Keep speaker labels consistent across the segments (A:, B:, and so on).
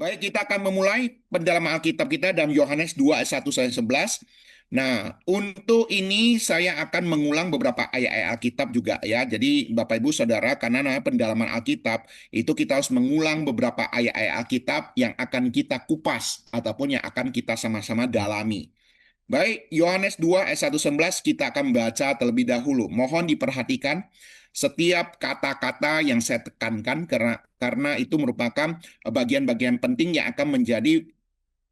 A: Baik, kita akan memulai pendalaman Alkitab kita dalam Yohanes 2 ayat 1 sampai 11. Nah, untuk ini saya akan mengulang beberapa ayat-ayat Alkitab juga ya. Jadi Bapak Ibu Saudara, karena namanya pendalaman Alkitab, itu kita harus mengulang beberapa ayat-ayat Alkitab yang akan kita kupas ataupun yang akan kita sama-sama dalami. Baik, Yohanes 2 ayat 1-11 kita akan baca terlebih dahulu. Mohon diperhatikan setiap kata-kata yang saya tekankan karena itu merupakan bagian-bagian penting yang akan menjadi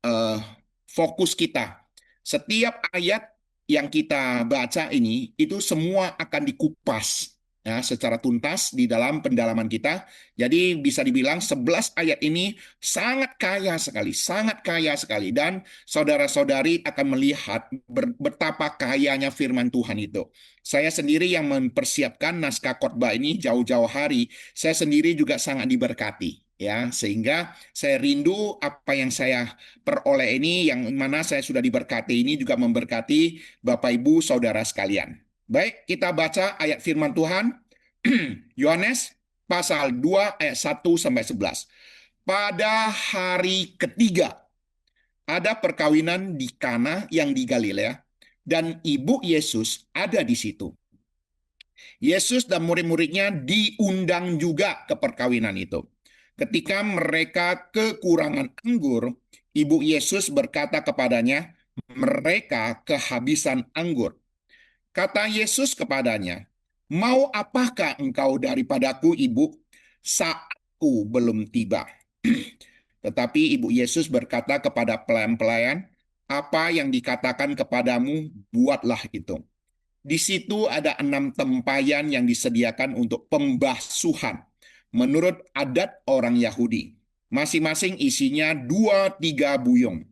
A: eh, fokus kita. Setiap ayat yang kita baca ini itu semua akan dikupas ya secara tuntas di dalam pendalaman kita. Jadi bisa dibilang 11 ayat ini sangat kaya sekali dan saudara-saudari akan melihat betapa kayanya firman Tuhan itu. Saya sendiri yang mempersiapkan naskah khotbah ini jauh-jauh hari, saya sendiri juga sangat diberkati ya, sehingga saya rindu apa yang saya peroleh ini, yang mana saya sudah diberkati ini juga memberkati Bapak Ibu Saudara sekalian. Baik, kita baca ayat firman Tuhan. Yohanes pasal 2 ayat 1 sampai 11. Pada hari ketiga ada perkawinan di Kana yang di Galilea dan ibu Yesus ada di situ. Yesus dan murid-muridnya diundang juga ke perkawinan itu. Ketika mereka kekurangan anggur, ibu Yesus berkata kepadanya, mereka kehabisan anggur. Kata Yesus kepadanya, mau apakah engkau daripadaku, ibu? Saatku belum tiba. Tetapi ibu Yesus berkata kepada pelayan-pelayan, apa yang dikatakan kepadamu, buatlah itu. Di situ ada 6 tempayan yang disediakan untuk pembasuhan menurut adat orang Yahudi. Masing-masing isinya 2-3 buyung.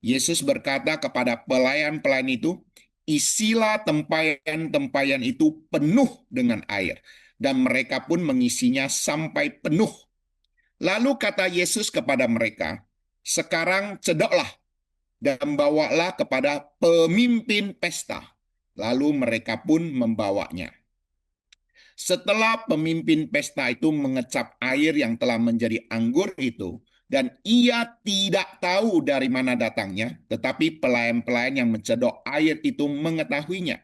A: Yesus berkata kepada pelayan-pelayan itu, isilah tempayan-tempayan itu penuh dengan air. Dan mereka pun mengisinya sampai penuh. Lalu kata Yesus kepada mereka, sekarang cedoklah dan bawalah kepada pemimpin pesta. Lalu mereka pun membawanya. Setelah pemimpin pesta itu mengecap air yang telah menjadi anggur itu, dan ia tidak tahu dari mana datangnya, tetapi pelayan-pelayan yang mencedok air itu mengetahuinya.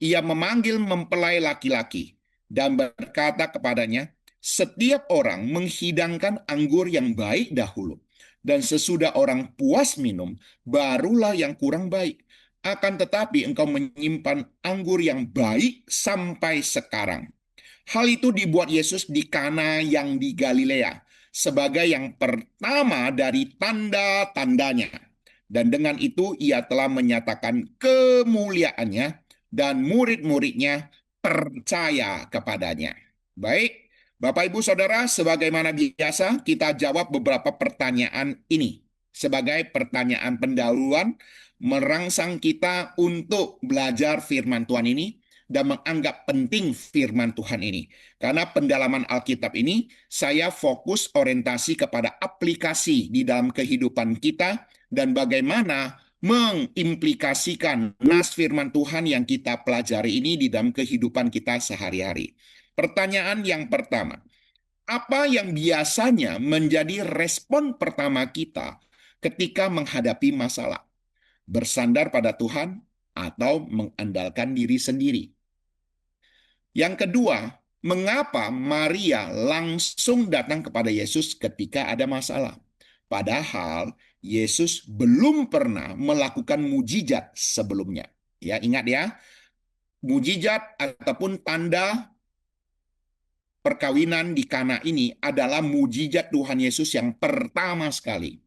A: Ia memanggil mempelai laki-laki dan berkata kepadanya, setiap orang menghidangkan anggur yang baik dahulu, dan sesudah orang puas minum, barulah yang kurang baik. Akan tetapi engkau menyimpan anggur yang baik sampai sekarang. Hal itu dibuat Yesus di Kana yang di Galilea sebagai yang pertama dari tanda-tandanya. Dan dengan itu ia telah menyatakan kemuliaannya dan murid-muridnya percaya kepadanya. Baik, Bapak Ibu Saudara, sebagaimana biasa kita jawab beberapa pertanyaan ini sebagai pertanyaan pendahuluan merangsang kita untuk belajar firman Tuhan ini dan menganggap penting firman Tuhan ini. Karena pendalaman Alkitab ini, saya fokus orientasi kepada aplikasi di dalam kehidupan kita dan bagaimana mengimplikasikan nas firman Tuhan yang kita pelajari ini di dalam kehidupan kita sehari-hari. Pertanyaan yang pertama, apa yang biasanya menjadi respon pertama kita ketika menghadapi masalah? Bersandar pada Tuhan atau mengandalkan diri sendiri? Yang kedua, mengapa Maria langsung datang kepada Yesus ketika ada masalah? Padahal Yesus belum pernah melakukan mujizat sebelumnya. Ya, ingat ya, mujizat ataupun tanda perkawinan di Kana ini adalah mujizat Tuhan Yesus yang pertama sekali.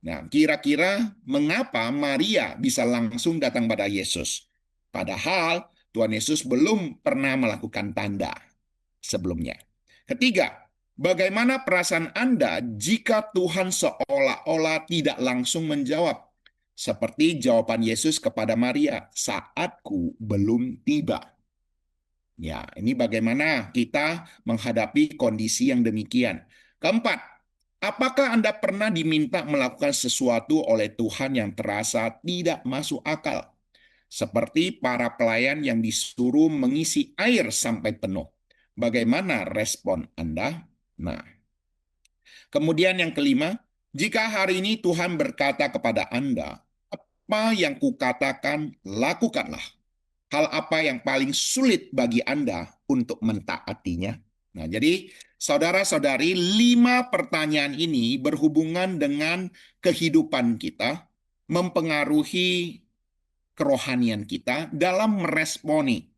A: Nah, kira-kira mengapa Maria bisa langsung datang pada Yesus? Padahal Tuhan Yesus belum pernah melakukan tanda sebelumnya. Ketiga, bagaimana perasaan Anda jika Tuhan seolah-olah tidak langsung menjawab? Seperti jawaban Yesus kepada Maria, saatku belum tiba. Ya, ini bagaimana kita menghadapi kondisi yang demikian. Keempat, apakah Anda pernah diminta melakukan sesuatu oleh Tuhan yang terasa tidak masuk akal? Seperti para pelayan yang disuruh mengisi air sampai penuh. Bagaimana respon Anda? Nah, kemudian yang kelima, Jika hari ini Tuhan berkata kepada Anda, apa yang kukatakan, lakukanlah. Hal apa yang paling sulit bagi Anda untuk mentaatinya? Nah, jadi saudara-saudari, 5 pertanyaan ini berhubungan dengan kehidupan kita, mempengaruhi kerohanian kita dalam meresponi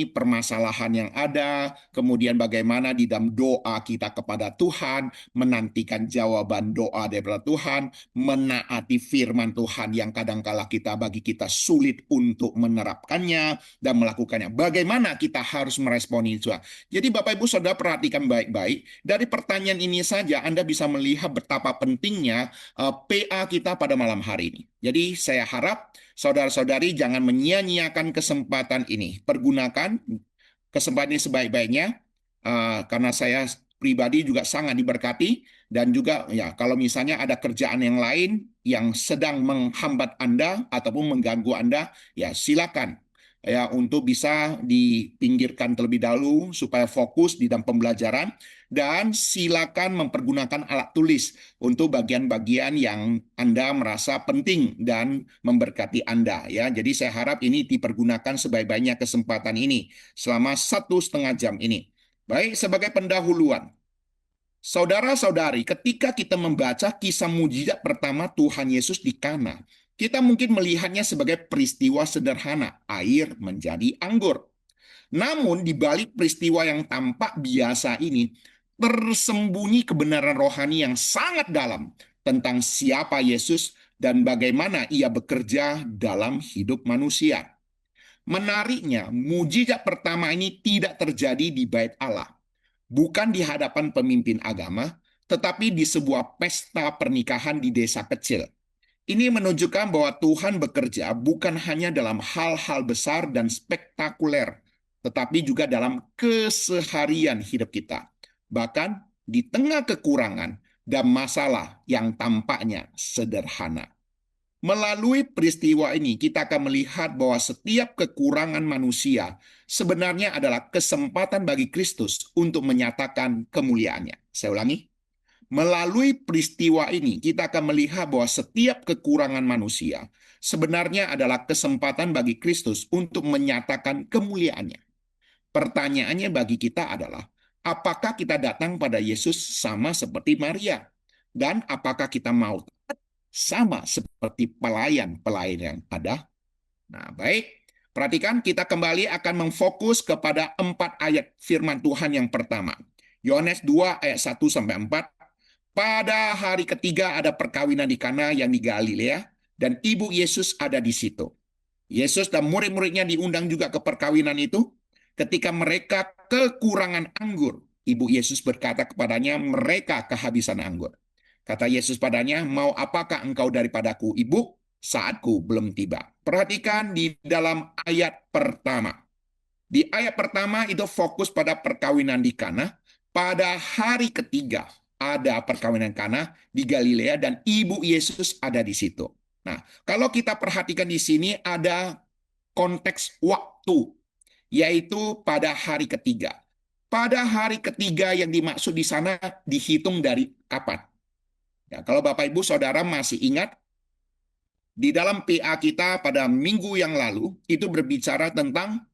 A: permasalahan yang ada, kemudian bagaimana di dalam doa kita kepada Tuhan, menantikan jawaban doa daripada Tuhan, menaati firman Tuhan yang kadangkala bagi kita sulit untuk menerapkannya dan melakukannya. Bagaimana kita harus meresponi itu? Jadi Bapak Ibu Saudara perhatikan baik-baik, dari pertanyaan ini saja Anda bisa melihat betapa pentingnya PA kita pada malam hari ini. Jadi saya harap saudara-saudari jangan menyia-nyiakan kesempatan ini. Pergunakan kesempatan ini sebaik-baiknya, karena saya pribadi juga sangat diberkati, dan juga ya kalau misalnya ada kerjaan yang lain yang sedang menghambat Anda ataupun mengganggu Anda, ya silakan ya untuk bisa dipinggirkan terlebih dahulu supaya fokus di dalam pembelajaran, dan silakan mempergunakan alat tulis untuk bagian-bagian yang Anda merasa penting dan memberkati Anda ya. Jadi saya harap ini dipergunakan sebaik-baiknya kesempatan ini selama 1,5 jam ini. Baik, sebagai pendahuluan, saudara-saudari, ketika kita membaca kisah mujizat pertama Tuhan Yesus di Kana, kita mungkin melihatnya sebagai peristiwa sederhana, air menjadi anggur. Namun di balik peristiwa yang tampak biasa ini, tersembunyi kebenaran rohani yang sangat dalam tentang siapa Yesus dan bagaimana ia bekerja dalam hidup manusia. Menariknya, mujizat pertama ini tidak terjadi di bait Allah, bukan di hadapan pemimpin agama, tetapi di sebuah pesta pernikahan di desa kecil. Ini menunjukkan bahwa Tuhan bekerja bukan hanya dalam hal-hal besar dan spektakuler, tetapi juga dalam keseharian hidup kita. Bahkan di tengah kekurangan dan masalah yang tampaknya sederhana. Melalui peristiwa ini, kita akan melihat bahwa setiap kekurangan manusia sebenarnya adalah kesempatan bagi Kristus untuk menyatakan kemuliaannya. Saya ulangi. Melalui peristiwa ini, kita akan melihat bahwa setiap kekurangan manusia sebenarnya adalah kesempatan bagi Kristus untuk menyatakan kemuliaannya. Pertanyaannya bagi kita adalah, apakah kita datang pada Yesus sama seperti Maria? Dan apakah kita mau sama seperti pelayan-pelayan yang ada? Nah, baik. Perhatikan, kita kembali akan memfokus kepada 4 ayat firman Tuhan yang pertama. Yohanes 2 ayat 1-4. Pada hari ketiga ada perkawinan di Kana yang di Galilea, dan ibu Yesus ada di situ. Yesus dan murid-muridnya diundang juga ke perkawinan itu. Ketika mereka kekurangan anggur, ibu Yesus berkata kepadanya, mereka kehabisan anggur. Kata Yesus padanya, mau apakah engkau daripadaku, ibu? Saatku belum tiba. Perhatikan di dalam ayat pertama. Di ayat pertama itu fokus pada perkawinan di Kana. Pada hari ketiga ada perkawinan Kana di Galilea dan ibu Yesus ada di situ. Nah, kalau kita perhatikan di sini ada konteks waktu, yaitu pada hari ketiga. Pada hari ketiga yang dimaksud di sana dihitung dari kapan? Ya, kalau Bapak Ibu Saudara masih ingat, di dalam PA kita pada minggu yang lalu itu berbicara tentang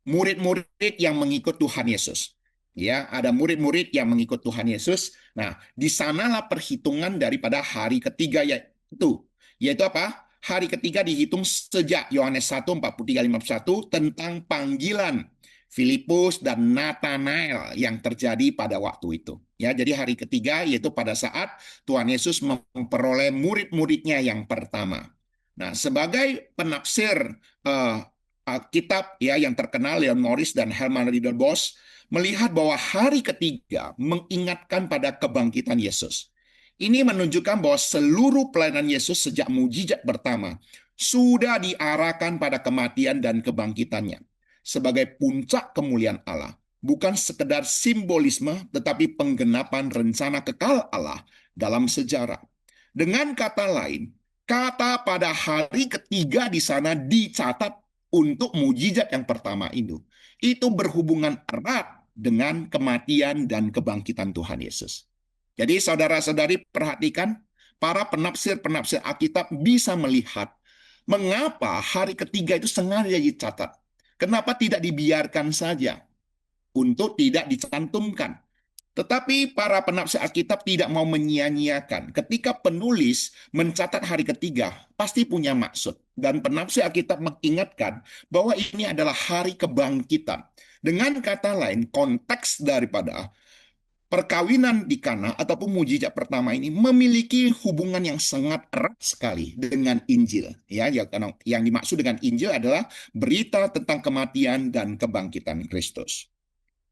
A: murid-murid yang mengikut Tuhan Yesus. Ya, ada murid-murid yang mengikut Tuhan Yesus. Nah, di sanalah perhitungan daripada hari ketiga yaitu apa? Hari ketiga dihitung sejak Yohanes 1:43-51 tentang panggilan Filipus dan Nathanael yang terjadi pada waktu itu. Ya, jadi hari ketiga yaitu pada saat Tuhan Yesus memperoleh murid-muridnya yang pertama. Nah, sebagai penafsir kitab ya yang terkenal Leon Morris dan Herman Ridderbos melihat bahwa hari ketiga mengingatkan pada kebangkitan Yesus. Ini menunjukkan bahwa seluruh pelayanan Yesus sejak mujizat pertama sudah diarahkan pada kematian dan kebangkitannya sebagai puncak kemuliaan Allah, bukan sekedar simbolisme tetapi penggenapan rencana kekal Allah dalam sejarah. Dengan kata lain, kata pada hari ketiga di sana dicatat untuk mujizat yang pertama itu berhubungan erat dengan kematian dan kebangkitan Tuhan Yesus. Jadi saudara-saudari perhatikan, para penafsir-penafsir Alkitab bisa melihat mengapa hari ketiga itu sengaja dicatat. Kenapa tidak dibiarkan saja untuk tidak dicantumkan? Tetapi para penafsir Alkitab tidak mau menyia-nyiakan. Ketika penulis mencatat hari ketiga, pasti punya maksud. Dan penafsir Alkitab mengingatkan bahwa ini adalah hari kebangkitan. Dengan kata lain, konteks daripada perkawinan di Kana ataupun mujizat pertama ini memiliki hubungan yang sangat erat sekali dengan Injil. Ya, yang dimaksud dengan Injil adalah berita tentang kematian dan kebangkitan Kristus.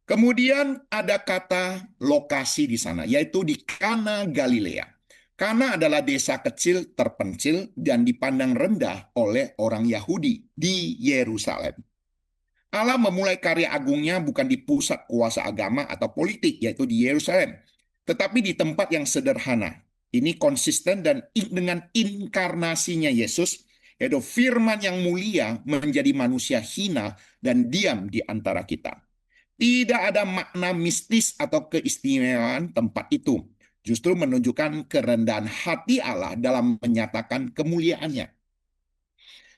A: Kemudian ada kata lokasi di sana, yaitu di Kana Galilea. Kana adalah desa kecil terpencil dan dipandang rendah oleh orang Yahudi di Yerusalem. Allah memulai karya agungnya bukan di pusat kuasa agama atau politik, yaitu di Yerusalem, tetapi di tempat yang sederhana. Ini konsisten dan dengan inkarnasinya Yesus, yaitu firman yang mulia menjadi manusia hina dan diam di antara kita. Tidak ada makna mistis atau keistimewaan tempat itu. Justru menunjukkan kerendahan hati Allah dalam menyatakan kemuliaannya.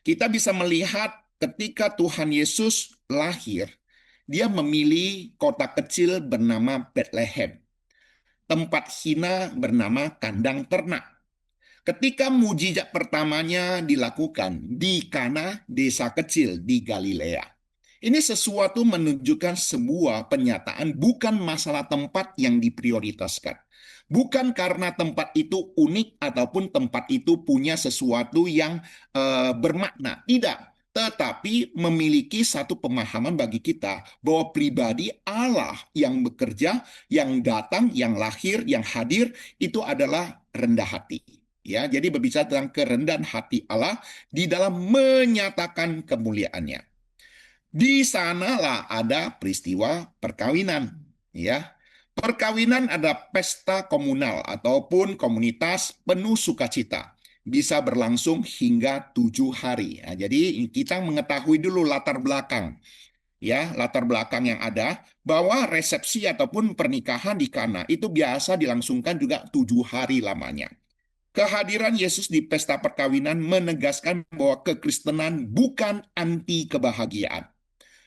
A: Kita bisa melihat ketika Tuhan Yesus lahir, dia memilih kota kecil bernama Bethlehem, tempat hina bernama kandang ternak. Ketika mujizat pertamanya dilakukan di Kana, desa kecil di Galilea. Ini sesuatu menunjukkan sebuah penyataan bukan masalah tempat yang diprioritaskan. Bukan karena tempat itu unik ataupun tempat itu punya sesuatu yang bermakna. Tidak. Tetapi memiliki satu pemahaman bagi kita bahwa pribadi Allah yang bekerja, yang datang, yang lahir, yang hadir itu adalah rendah hati. Ya, jadi berbicara tentang kerendahan hati Allah di dalam menyatakan kemuliaannya. Di sanalah ada peristiwa perkawinan, ya. Perkawinan ada pesta komunal ataupun komunitas penuh sukacita. Bisa berlangsung hingga 7 hari. Ya, jadi kita mengetahui dulu latar belakang. Ya, latar belakang yang ada bahwa resepsi ataupun pernikahan di Kana itu biasa dilangsungkan juga 7 hari lamanya. Kehadiran Yesus di pesta perkawinan menegaskan bahwa kekristenan bukan anti kebahagiaan.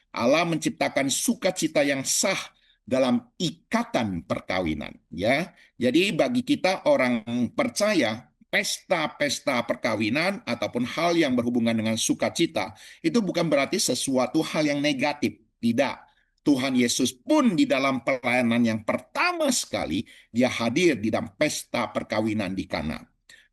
A: Allah menciptakan sukacita yang sah dalam ikatan perkawinan, ya. Jadi bagi kita orang percaya, pesta-pesta perkawinan ataupun hal yang berhubungan dengan sukacita itu bukan berarti sesuatu hal yang negatif. Tidak. Tuhan Yesus pun di dalam pelayanan yang pertama sekali dia hadir di dalam pesta perkawinan di Kana.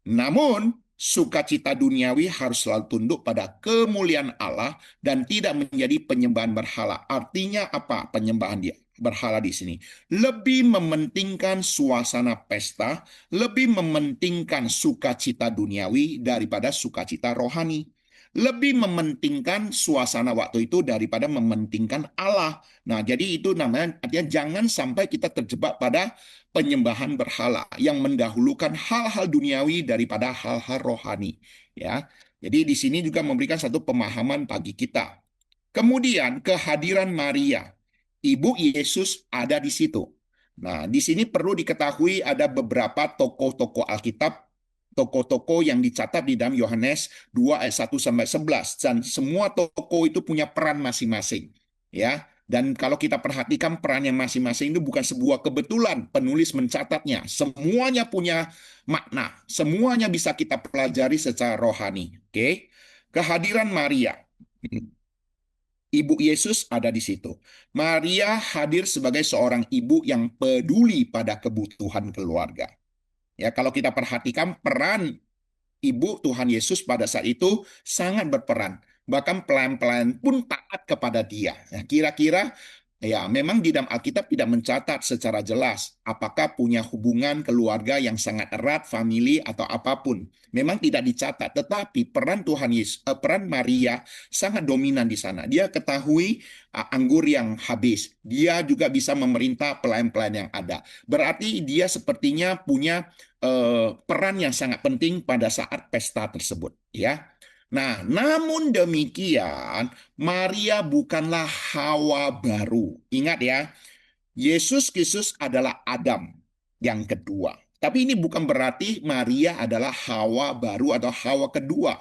A: Namun, sukacita duniawi harus selalu tunduk pada kemuliaan Allah dan tidak menjadi penyembahan berhala. Artinya apa penyembahan berhala di sini? Lebih mementingkan suasana pesta, lebih mementingkan sukacita duniawi daripada sukacita rohani. Lebih mementingkan suasana waktu itu daripada mementingkan Allah. Nah, jadi itu namanya artinya jangan sampai kita terjebak pada penyembahan berhala yang mendahulukan hal-hal duniawi daripada hal-hal rohani, ya. Jadi di sini juga memberikan satu pemahaman bagi kita. Kemudian kehadiran Maria, ibu Yesus ada di situ. Nah, di sini perlu diketahui ada beberapa tokoh-tokoh Alkitab, tokoh-tokoh yang dicatat di dalam Yohanes 2 ayat 1 sampai 11 dan semua tokoh itu punya peran masing-masing, ya. Dan kalau kita perhatikan perannya masing-masing itu bukan sebuah kebetulan penulis mencatatnya. Semuanya punya makna. Semuanya bisa kita pelajari secara rohani. Oke. Kehadiran Maria. Ibu Yesus ada di situ. Maria hadir sebagai seorang ibu yang peduli pada kebutuhan keluarga. Ya, kalau kita perhatikan peran ibu Tuhan Yesus pada saat itu sangat berperan. Bahkan pelayan-pelayan pun taat kepada dia. Nah, kira-kira ya memang di dalam Alkitab tidak mencatat secara jelas apakah punya hubungan keluarga yang sangat erat, famili atau apapun. Memang tidak dicatat, tetapi peran Tuhan Yesus, peran Maria sangat dominan di sana. Dia ketahui anggur yang habis. Dia juga bisa memerintah pelayan-pelayan yang ada. Berarti dia sepertinya punya peran yang sangat penting pada saat pesta tersebut, ya. Nah, namun demikian, Maria bukanlah Hawa baru. Ingat ya, Yesus Kristus adalah Adam. yang kedua. Tapi ini bukan berarti Maria adalah Hawa baru atau Hawa kedua.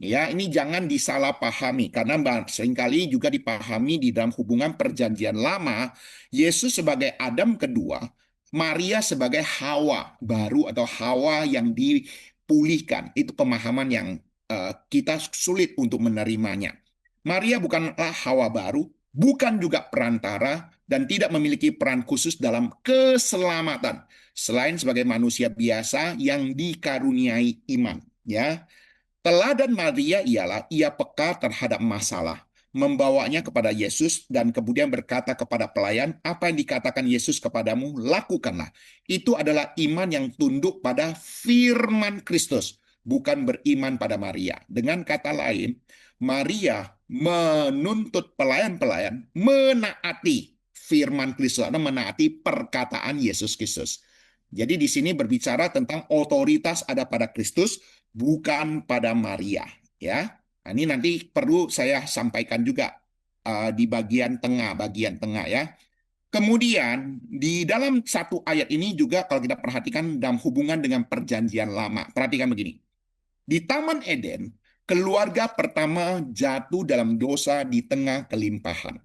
A: Ya, ini jangan disalahpahami karena seringkali juga dipahami di dalam hubungan perjanjian lama, Yesus sebagai Adam kedua, Maria sebagai Hawa baru atau Hawa yang dipulihkan. Itu pemahaman yang kita sulit untuk menerimanya. Maria bukanlah Hawa baru, bukan juga perantara dan tidak memiliki peran khusus dalam keselamatan selain sebagai manusia biasa yang dikaruniai iman, ya. Teladan Maria ialah ia peka terhadap masalah, membawanya kepada Yesus dan kemudian berkata kepada pelayan, apa yang dikatakan Yesus kepadamu, lakukanlah. Itu adalah iman yang tunduk pada firman Kristus, bukan beriman pada Maria. Dengan kata lain, Maria menuntut pelayan-pelayan menaati firman Kristus atau menaati perkataan Yesus Kristus. Jadi di sini berbicara tentang otoritas ada pada Kristus, bukan pada Maria, ya. Nah, ini nanti perlu saya sampaikan juga di bagian tengah ya. Kemudian di dalam satu ayat ini juga kalau kita perhatikan dalam hubungan dengan perjanjian lama, perhatikan begini. Di Taman Eden, keluarga pertama jatuh dalam dosa di tengah kelimpahan.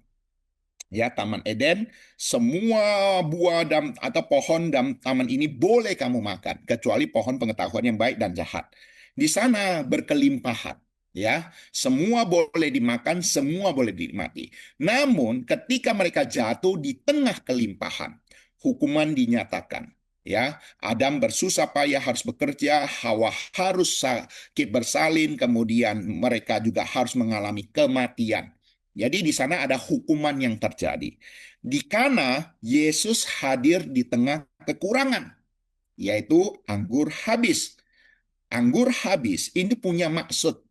A: Ya, Taman Eden, semua buah atau pohon dalam taman ini boleh kamu makan, kecuali pohon pengetahuan yang baik dan jahat. Di sana berkelimpahan, ya, semua boleh dimakan, semua boleh dinikmati. Namun, ketika mereka jatuh di tengah kelimpahan, hukuman dinyatakan. Ya, Adam bersusah payah harus bekerja, Hawa harus sakit bersalin, kemudian mereka juga harus mengalami kematian. Jadi di sana ada hukuman yang terjadi. Di Kana, Yesus hadir di tengah kekurangan, yaitu anggur habis. Anggur habis ini punya maksud.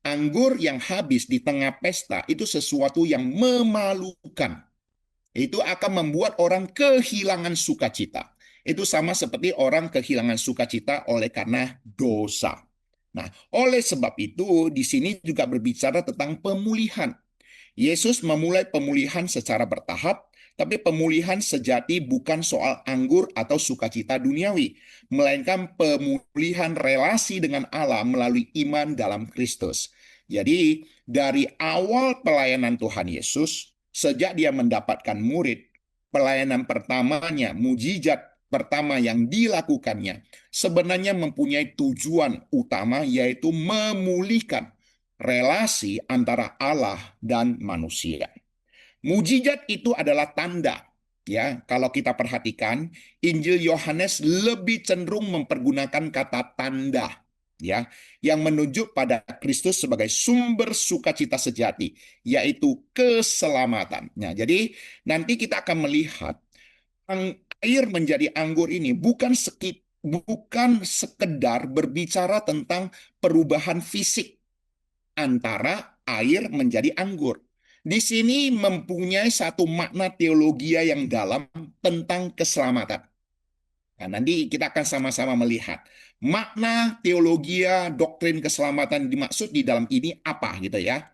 A: Anggur yang habis di tengah pesta itu sesuatu yang memalukan. Itu akan membuat orang kehilangan sukacita. Itu sama seperti orang kehilangan sukacita oleh karena dosa. Nah, oleh sebab itu di sini juga berbicara tentang pemulihan. Yesus memulai pemulihan secara bertahap, tapi pemulihan sejati bukan soal anggur atau sukacita duniawi, melainkan pemulihan relasi dengan Allah melalui iman dalam Kristus. Jadi, dari awal pelayanan Tuhan Yesus, sejak dia mendapatkan murid, pelayanan pertamanya, mujizat pertama yang dilakukannya, sebenarnya mempunyai tujuan utama, yaitu memulihkan relasi antara Allah dan manusia. Mujizat itu adalah tanda. Ya, kalau kita perhatikan, Injil Yohanes lebih cenderung mempergunakan kata tanda, ya, yang menunjuk pada Kristus sebagai sumber sukacita sejati, yaitu keselamatan. Nah, jadi nanti kita akan melihat air menjadi anggur ini bukan sekedar berbicara tentang perubahan fisik antara air menjadi anggur. Di sini mempunyai satu makna teologi yang dalam tentang keselamatan. Nah, nanti kita akan sama-sama melihat makna teologi doktrin keselamatan dimaksud di dalam ini apa gitu ya.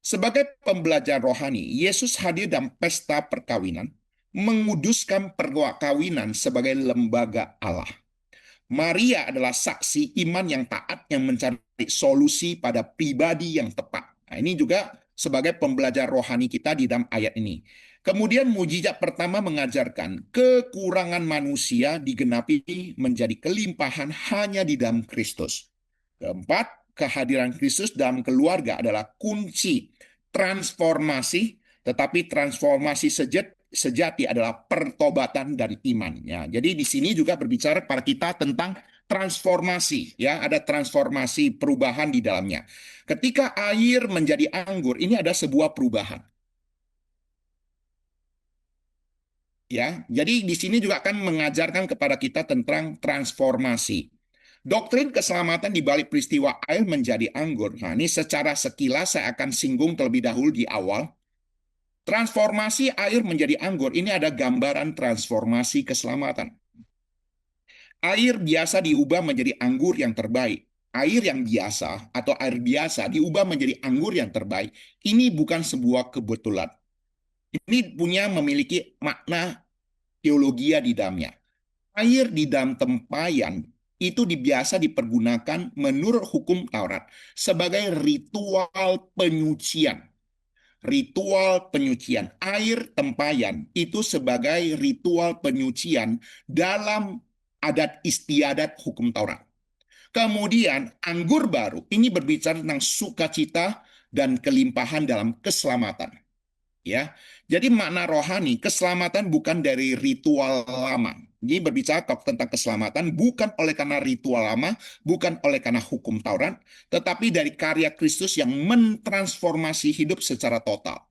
A: Sebagai pembelajar rohani, Yesus hadir dalam pesta perkawinan, menguduskan perkawinan sebagai lembaga Allah. Maria adalah saksi iman yang taat yang mencari solusi pada pribadi yang tepat. Nah, ini juga sebagai pembelajar rohani kita di dalam ayat ini. Kemudian mujizat pertama mengajarkan kekurangan manusia digenapi menjadi kelimpahan hanya di dalam Kristus. Keempat, kehadiran Kristus dalam keluarga adalah kunci transformasi, tetapi transformasi sejati adalah pertobatan dan iman. Ya, jadi di sini juga berbicara pada kita tentang transformasi, ya, ada transformasi perubahan di dalamnya. Ketika air menjadi anggur, ini ada sebuah perubahan. Ya, jadi di sini juga akan mengajarkan kepada kita tentang transformasi. Doktrin keselamatan di balik peristiwa air menjadi anggur. Nah, ini secara sekilas saya akan singgung terlebih dahulu di awal. Transformasi air menjadi anggur, ini ada gambaran transformasi keselamatan. Air biasa diubah menjadi anggur yang terbaik. Air yang biasa atau air biasa diubah menjadi anggur yang terbaik. Ini bukan sebuah kebetulan. Ini memiliki makna teologia di dalamnya. Air di dalam tempayan itu biasa dipergunakan menurut hukum Taurat sebagai ritual penyucian. Ritual penyucian. Air tempayan itu sebagai ritual penyucian dalam adat istiadat hukum Taurat. Kemudian anggur baru ini berbicara tentang sukacita dan kelimpahan dalam keselamatan. Ya, jadi makna rohani keselamatan bukan dari ritual lama. Ini berbicara tentang keselamatan bukan oleh karena ritual lama, bukan oleh karena hukum Taurat, tetapi dari karya Kristus yang mentransformasi hidup secara total,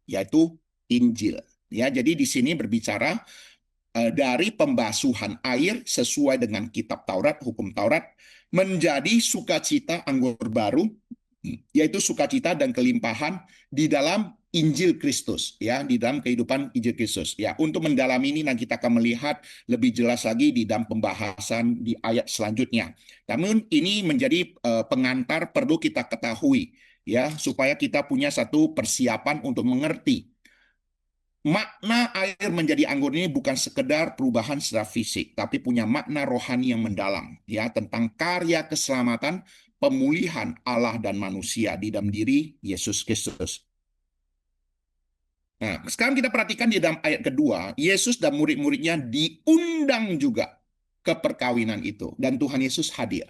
A: yaitu Injil. Ya, jadi di sini berbicara dari pembasuhan air sesuai dengan kitab Taurat, hukum Taurat, menjadi sukacita anggur baru, yaitu sukacita dan kelimpahan di dalam Injil Kristus, ya, di dalam kehidupan Injil Kristus. Ya, untuk mendalami ini nanti kita akan melihat lebih jelas lagi di dalam pembahasan di ayat selanjutnya. Namun ini menjadi pengantar perlu kita ketahui, ya, supaya kita punya satu persiapan untuk mengerti makna air menjadi anggur ini bukan sekedar perubahan secara fisik, tapi punya makna rohani yang mendalam, ya, tentang karya keselamatan, pemulihan Allah dan manusia di dalam diri Yesus Kristus. Nah, sekarang kita perhatikan di dalam ayat kedua, Yesus dan murid-muridnya diundang juga ke perkawinan itu, dan Tuhan Yesus hadir.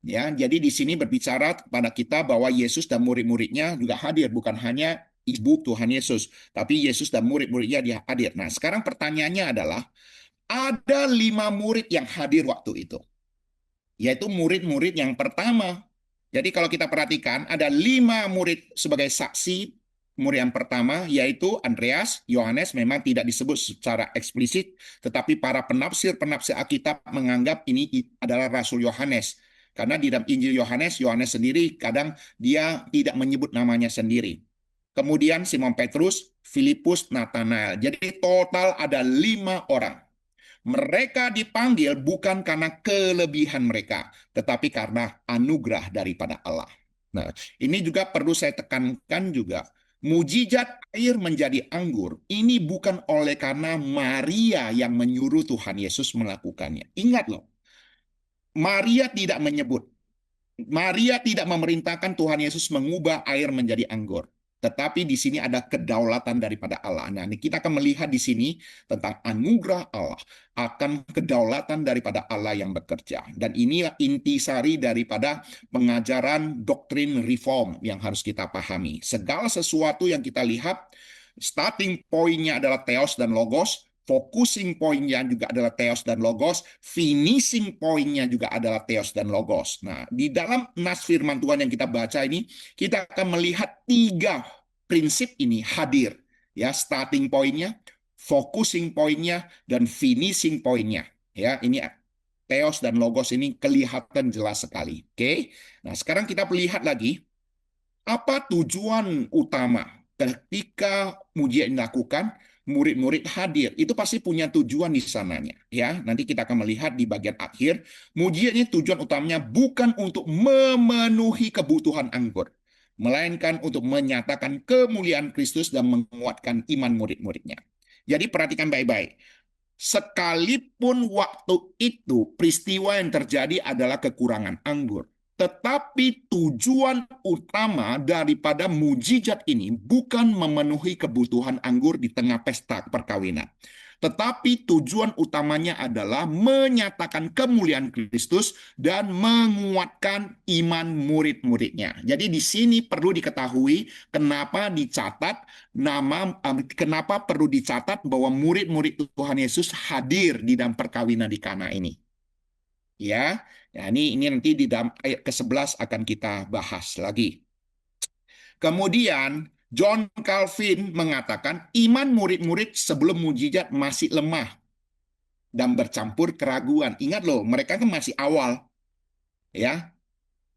A: Ya, jadi di sini berbicara kepada kita bahwa Yesus dan murid-muridnya juga hadir, bukan hanya ibu Tuhan Yesus, tapi Yesus dan murid-muridnya dia hadir. Nah, sekarang pertanyaannya adalah, ada 5 murid yang hadir waktu itu, yaitu murid-murid yang pertama. Jadi kalau kita perhatikan, ada 5 murid sebagai saksi. Murid yang pertama yaitu Andreas, Yohanes memang tidak disebut secara eksplisit, tetapi para penafsir-penafsir Alkitab menganggap ini adalah Rasul Yohanes. Karena di dalam Injil Yohanes, Yohanes sendiri kadang dia tidak menyebut namanya sendiri. Kemudian Simon Petrus, Filipus, Nathanael. Jadi total ada 5 orang. Mereka dipanggil bukan karena kelebihan mereka, tetapi karena anugerah daripada Allah. Nah, ini juga perlu saya tekankan juga. Mujizat air menjadi anggur, ini bukan oleh karena Maria yang menyuruh Tuhan Yesus melakukannya. Ingat loh, Maria tidak menyebut. Maria tidak memerintahkan Tuhan Yesus mengubah air menjadi anggur. Tetapi di sini ada kedaulatan daripada Allah. Nah, ini kita akan melihat di sini tentang anugerah Allah, akan kedaulatan daripada Allah yang bekerja. Dan inilah intisari daripada pengajaran doktrin reform yang harus kita pahami. Segala sesuatu yang kita lihat, starting point-nya adalah theos dan logos, focusing point-nya juga adalah theos dan logos, finishing point-nya juga adalah theos dan logos. Nah, di dalam nas firman Tuhan yang kita baca ini, kita akan melihat 3 prinsip ini hadir. Ya, starting point-nya, focusing point-nya, dan finishing point-nya. Ya, ini theos dan logos ini kelihatan jelas sekali. Oke. Nah, sekarang kita lihat lagi apa tujuan utama ketika mujizat dilakukan, murid-murid hadir. Itu pasti punya tujuan di sananya. Ya, nanti kita akan melihat di bagian akhir, mujizat ini tujuan utamanya bukan untuk memenuhi kebutuhan anggur, melainkan untuk menyatakan kemuliaan Kristus dan menguatkan iman murid-muridnya. Jadi perhatikan baik-baik. Sekalipun waktu itu peristiwa yang terjadi adalah kekurangan anggur, tetapi tujuan utama daripada mujizat ini bukan memenuhi kebutuhan anggur di tengah pesta perkawinan. Tetapi tujuan utamanya adalah menyatakan kemuliaan Kristus dan menguatkan iman murid-muridnya. Jadi di sini perlu diketahui kenapa dicatat kenapa perlu dicatat bahwa murid-murid Tuhan Yesus hadir di dalam perkawinan di Kana ini. Ya, ya ini nanti di dalam ayat ke-11 akan kita bahas lagi. Kemudian John Calvin mengatakan iman murid-murid sebelum mujizat masih lemah dan bercampur keraguan. Ingat loh, mereka kan masih awal. Ya,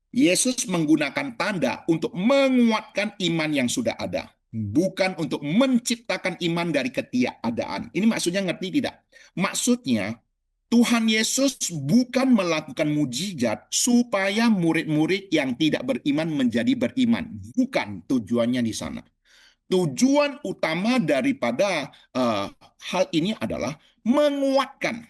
A: Yesus menggunakan tanda untuk menguatkan iman yang sudah ada, bukan untuk menciptakan iman dari ketiadaan. Ini maksudnya ngerti tidak? Maksudnya Tuhan Yesus bukan melakukan mujizat supaya murid-murid yang tidak beriman menjadi beriman. Bukan tujuannya di sana. Tujuan utama daripada hal ini adalah menguatkan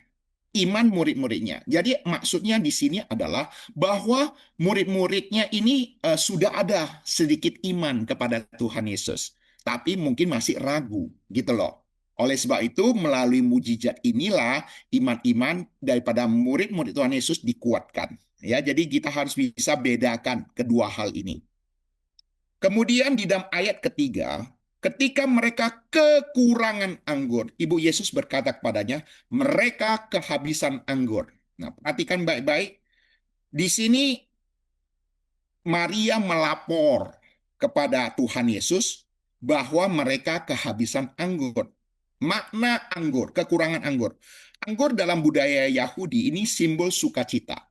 A: iman murid-muridnya. Jadi maksudnya di sini adalah bahwa murid-muridnya ini sudah ada sedikit iman kepada Tuhan Yesus, tapi mungkin masih ragu gitu loh. Oleh sebab itu, melalui mujizat inilah iman-iman daripada murid-murid Tuhan Yesus dikuatkan. Ya, jadi kita harus bisa bedakan kedua hal ini. Kemudian di dalam ayat ketiga, ketika mereka kekurangan anggur, Ibu Yesus berkata kepadanya, mereka kehabisan anggur. Nah, perhatikan baik-baik. Di sini Maria melapor kepada Tuhan Yesus bahwa mereka kehabisan anggur. Makna anggur, kekurangan anggur. Anggur dalam budaya Yahudi ini simbol sukacita,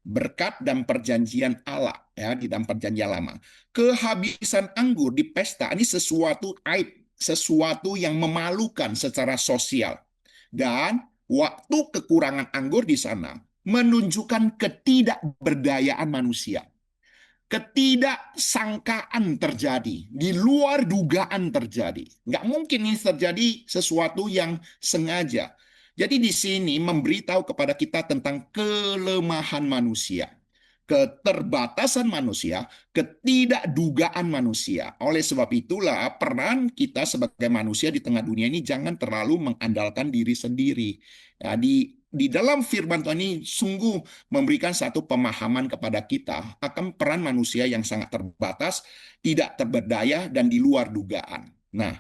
A: berkat dan perjanjian Allah ya di dalam perjanjian lama. Kehabisan anggur di pesta ini sesuatu aib, sesuatu yang memalukan secara sosial. Dan waktu kekurangan anggur di sana menunjukkan ketidakberdayaan manusia. Ketidaksangkaan terjadi, di luar dugaan terjadi. Nggak mungkin ini terjadi sesuatu yang sengaja. Jadi di sini memberitahu kepada kita tentang kelemahan manusia, keterbatasan manusia, ketidakdugaan manusia. Oleh sebab itulah peran kita sebagai manusia di tengah dunia ini jangan terlalu mengandalkan diri sendiri. Ya, di dalam firman Tuhan ini sungguh memberikan satu pemahaman kepada kita akan peran manusia yang sangat terbatas, tidak terberdaya, dan di luar dugaan. Nah,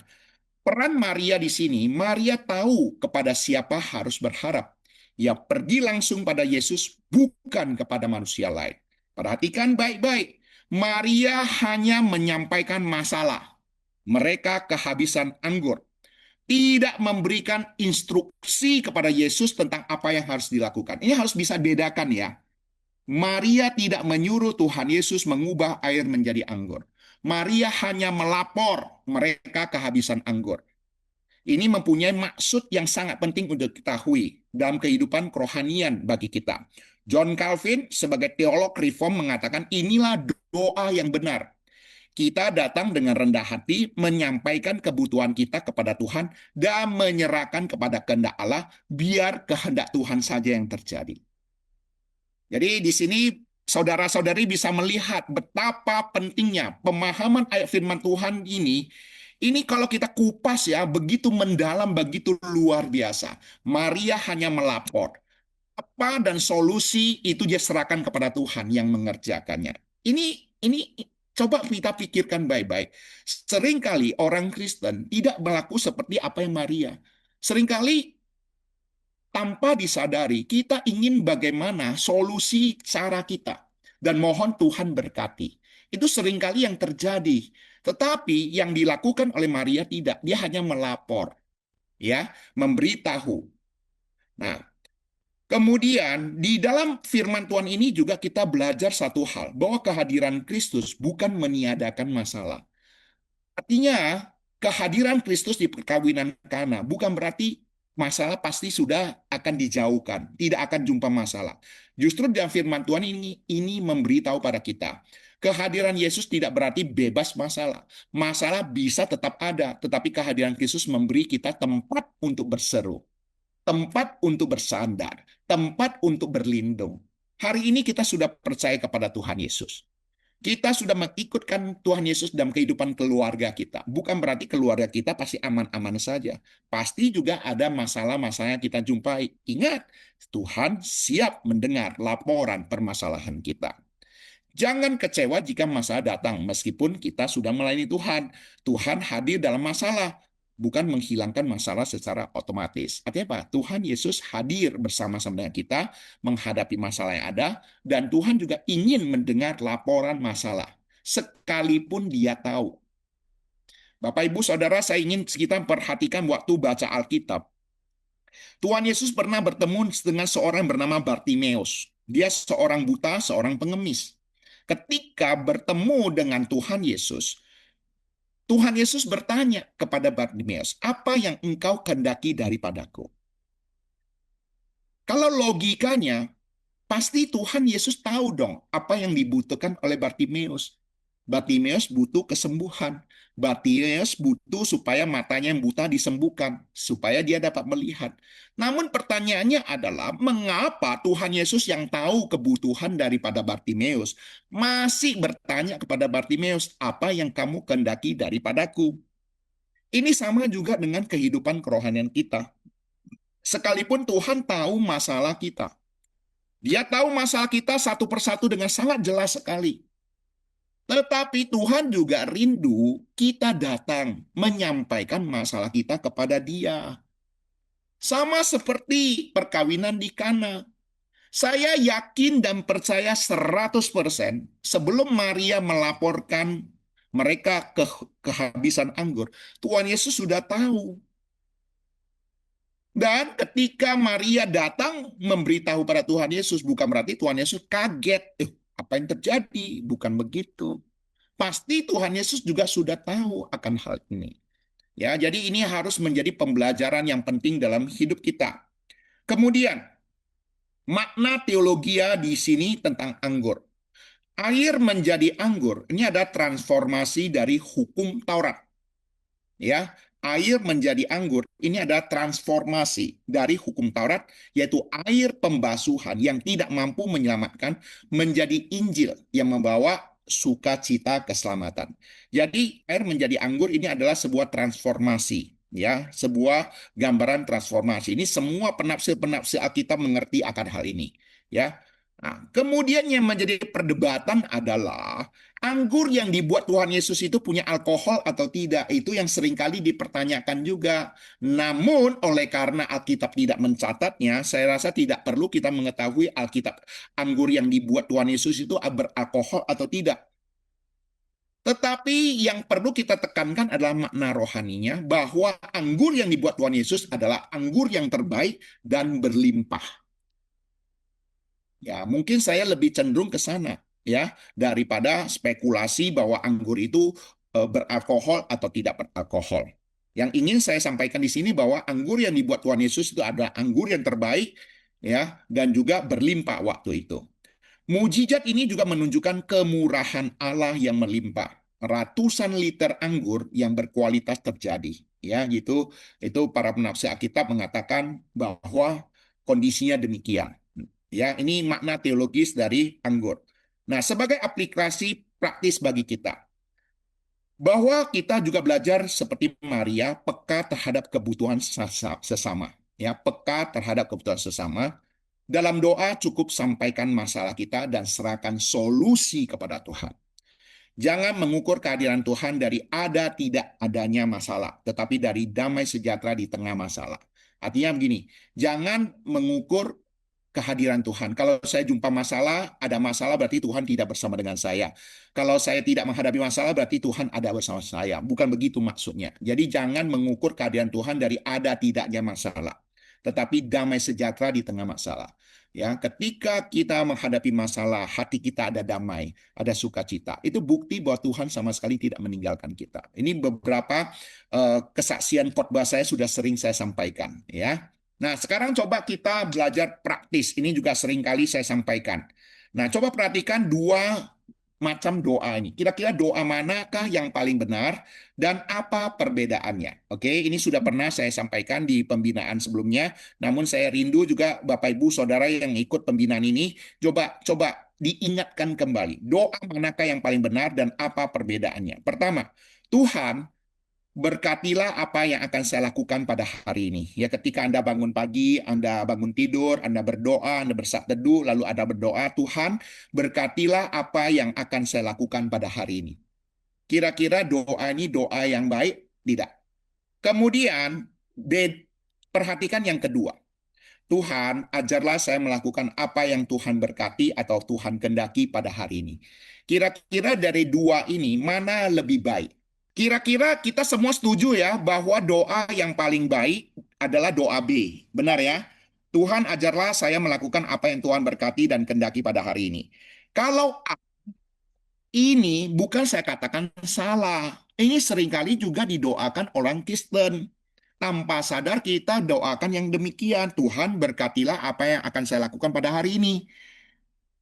A: peran Maria di sini, Maria tahu kepada siapa harus berharap. Ya, pergi langsung pada Yesus, bukan kepada manusia lain. Perhatikan baik-baik. Maria hanya menyampaikan masalah. Mereka kehabisan anggur. Tidak memberikan instruksi kepada Yesus tentang apa yang harus dilakukan. Ini harus bisa bedakan ya. Maria tidak menyuruh Tuhan Yesus mengubah air menjadi anggur. Maria hanya melapor mereka kehabisan anggur. Ini mempunyai maksud yang sangat penting untuk diketahui dalam kehidupan kerohanian bagi kita. John Calvin sebagai teolog reform mengatakan inilah doa yang benar. Kita datang dengan rendah hati menyampaikan kebutuhan kita kepada Tuhan dan menyerahkan kepada kehendak Allah biar kehendak Tuhan saja yang terjadi. Jadi di sini saudara-saudari bisa melihat betapa pentingnya pemahaman ayat firman Tuhan ini. Ini kalau kita kupas ya, begitu mendalam, begitu luar biasa. Maria hanya melapor. Apa dan solusi itu dia serahkan kepada Tuhan yang mengerjakannya. Ini coba kita pikirkan baik-baik. Seringkali orang Kristen tidak berlaku seperti apa yang Maria. Seringkali tanpa disadari, kita ingin bagaimana solusi cara kita. Dan mohon Tuhan berkati. Itu seringkali yang terjadi. Tetapi yang dilakukan oleh Maria tidak. Dia hanya melapor. Ya, memberitahu. Nah, kemudian di dalam firman Tuhan ini juga kita belajar satu hal. Bahwa kehadiran Kristus bukan meniadakan masalah. Artinya, kehadiran Kristus di perkawinan Kana bukan berarti masalah pasti sudah akan dijauhkan, tidak akan jumpa masalah. Justru dalam firman Tuhan ini memberitahu pada kita, kehadiran Yesus tidak berarti bebas masalah. Masalah bisa tetap ada, tetapi kehadiran Kristus memberi kita tempat untuk berseru, tempat untuk bersandar, tempat untuk berlindung. Hari ini kita sudah percaya kepada Tuhan Yesus. Kita sudah mengikutkan Tuhan Yesus dalam kehidupan keluarga kita. Bukan berarti keluarga kita pasti aman-aman saja. Pasti juga ada masalah-masalah yang kita jumpai. Ingat, Tuhan siap mendengar laporan permasalahan kita. Jangan kecewa jika masalah datang, meskipun kita sudah melayani Tuhan. Tuhan hadir dalam masalah, bukan menghilangkan masalah secara otomatis. Artinya apa? Tuhan Yesus hadir bersama-sama dengan kita, menghadapi masalah yang ada, dan Tuhan juga ingin mendengar laporan masalah, sekalipun dia tahu. Bapak, Ibu, Saudara, saya ingin kita perhatikan waktu baca Alkitab. Tuhan Yesus pernah bertemu dengan seorang bernama Bartimeus. Dia seorang buta, seorang pengemis. Ketika bertemu dengan Tuhan Yesus bertanya kepada Bartimeus, apa yang engkau kehendaki daripadaku? Kalau logikanya, pasti Tuhan Yesus tahu dong apa yang dibutuhkan oleh Bartimeus. Bartimeus butuh kesembuhan. Bartimeus butuh supaya matanya yang buta disembuhkan, supaya dia dapat melihat. Namun pertanyaannya adalah, mengapa Tuhan Yesus yang tahu kebutuhan daripada Bartimeus masih bertanya kepada Bartimeus, apa yang kamu kehendaki daripadaku? Ini sama juga dengan kehidupan kerohanian kita. Sekalipun Tuhan tahu masalah kita, dia tahu masalah kita satu persatu dengan sangat jelas sekali. Tetapi Tuhan juga rindu kita datang menyampaikan masalah kita kepada Dia. Sama seperti perkawinan di Kana. Saya yakin dan percaya 100% sebelum Maria melaporkan mereka kehabisan anggur, Tuhan Yesus sudah tahu. Dan ketika Maria datang memberitahu pada Tuhan Yesus, bukan berarti Tuhan Yesus kaget. Apa yang terjadi? Bukan begitu. Pasti Tuhan Yesus juga sudah tahu akan hal ini. Ya, jadi ini harus menjadi pembelajaran yang penting dalam hidup kita. Kemudian, makna teologia di sini tentang anggur. Air menjadi anggur, ini ada transformasi dari hukum Taurat. Ya, air menjadi anggur, ini ada transformasi dari hukum Taurat, yaitu air pembasuhan yang tidak mampu menyelamatkan menjadi Injil yang membawa sukacita keselamatan. Jadi air menjadi anggur ini adalah sebuah transformasi, ya, sebuah gambaran transformasi. Ini semua penafsir-penafsir Alkitab mengerti akan hal ini, ya. Nah, kemudian yang menjadi perdebatan adalah anggur yang dibuat Tuhan Yesus itu punya alkohol atau tidak. Itu yang seringkali dipertanyakan juga. Namun oleh karena Alkitab tidak mencatatnya, saya rasa tidak perlu kita mengetahui Alkitab anggur yang dibuat Tuhan Yesus itu beralkohol atau tidak. Tetapi yang perlu kita tekankan adalah makna rohaninya, bahwa anggur yang dibuat Tuhan Yesus adalah anggur yang terbaik dan berlimpah. Ya, mungkin saya lebih cenderung ke sana, ya, daripada spekulasi bahwa anggur itu beralkohol atau tidak beralkohol. Yang ingin saya sampaikan di sini bahwa anggur yang dibuat Tuhan Yesus itu adalah anggur yang terbaik, ya, dan juga berlimpah waktu itu. Mujizat ini juga menunjukkan kemurahan Allah yang melimpah. Ratusan liter anggur yang berkualitas terjadi, ya, gitu. Itu para penafsir Alkitab mengatakan bahwa kondisinya demikian. Ya, ini makna teologis dari anggur. Nah, sebagai aplikasi praktis bagi kita, bahwa kita juga belajar seperti Maria, peka terhadap kebutuhan sesama. Ya, peka terhadap kebutuhan sesama. Dalam doa cukup sampaikan masalah kita dan serahkan solusi kepada Tuhan. Jangan mengukur kehadiran Tuhan dari ada tidak adanya masalah, tetapi dari damai sejahtera di tengah masalah. Artinya begini, jangan mengukur kehadiran Tuhan. Kalau saya jumpa masalah, ada masalah berarti Tuhan tidak bersama dengan saya. Kalau saya tidak menghadapi masalah berarti Tuhan ada bersama saya. Bukan begitu maksudnya. Jadi jangan mengukur kehadiran Tuhan dari ada tidaknya masalah, tetapi damai sejahtera di tengah masalah. Ya, ketika kita menghadapi masalah, hati kita ada damai, ada sukacita. Itu bukti bahwa Tuhan sama sekali tidak meninggalkan kita. Ini beberapa kesaksian khotbah saya sudah sering saya sampaikan, ya. Nah, sekarang coba kita belajar praktis. Ini juga sering kali saya sampaikan. Nah, coba perhatikan dua macam doa ini. Kira-kira doa manakah yang paling benar dan apa perbedaannya? Oke, ini sudah pernah saya sampaikan di pembinaan sebelumnya. Namun saya rindu juga Bapak Ibu Saudara yang ikut pembinaan ini, coba diingatkan kembali. Doa manakah yang paling benar dan apa perbedaannya? Pertama, Tuhan, berkatilah apa yang akan saya lakukan pada hari ini. Ya, ketika Anda bangun pagi, Anda bangun tidur, Anda berdoa, Anda bersaat teduh, lalu Anda berdoa, Tuhan, berkatilah apa yang akan saya lakukan pada hari ini. Kira-kira doa ini doa yang baik? Tidak. Kemudian, perhatikan yang kedua. Tuhan, ajarlah saya melakukan apa yang Tuhan berkati atau Tuhan kehendaki pada hari ini. Kira-kira dari dua ini, mana lebih baik? Kira-kira kita semua setuju ya bahwa doa yang paling baik adalah doa B. Benar ya? Tuhan ajarlah saya melakukan apa yang Tuhan berkati dan kehendaki pada hari ini. Kalau ini bukan saya katakan salah. Ini seringkali juga didoakan orang Kristen. Tanpa sadar kita doakan yang demikian. Tuhan berkatilah apa yang akan saya lakukan pada hari ini.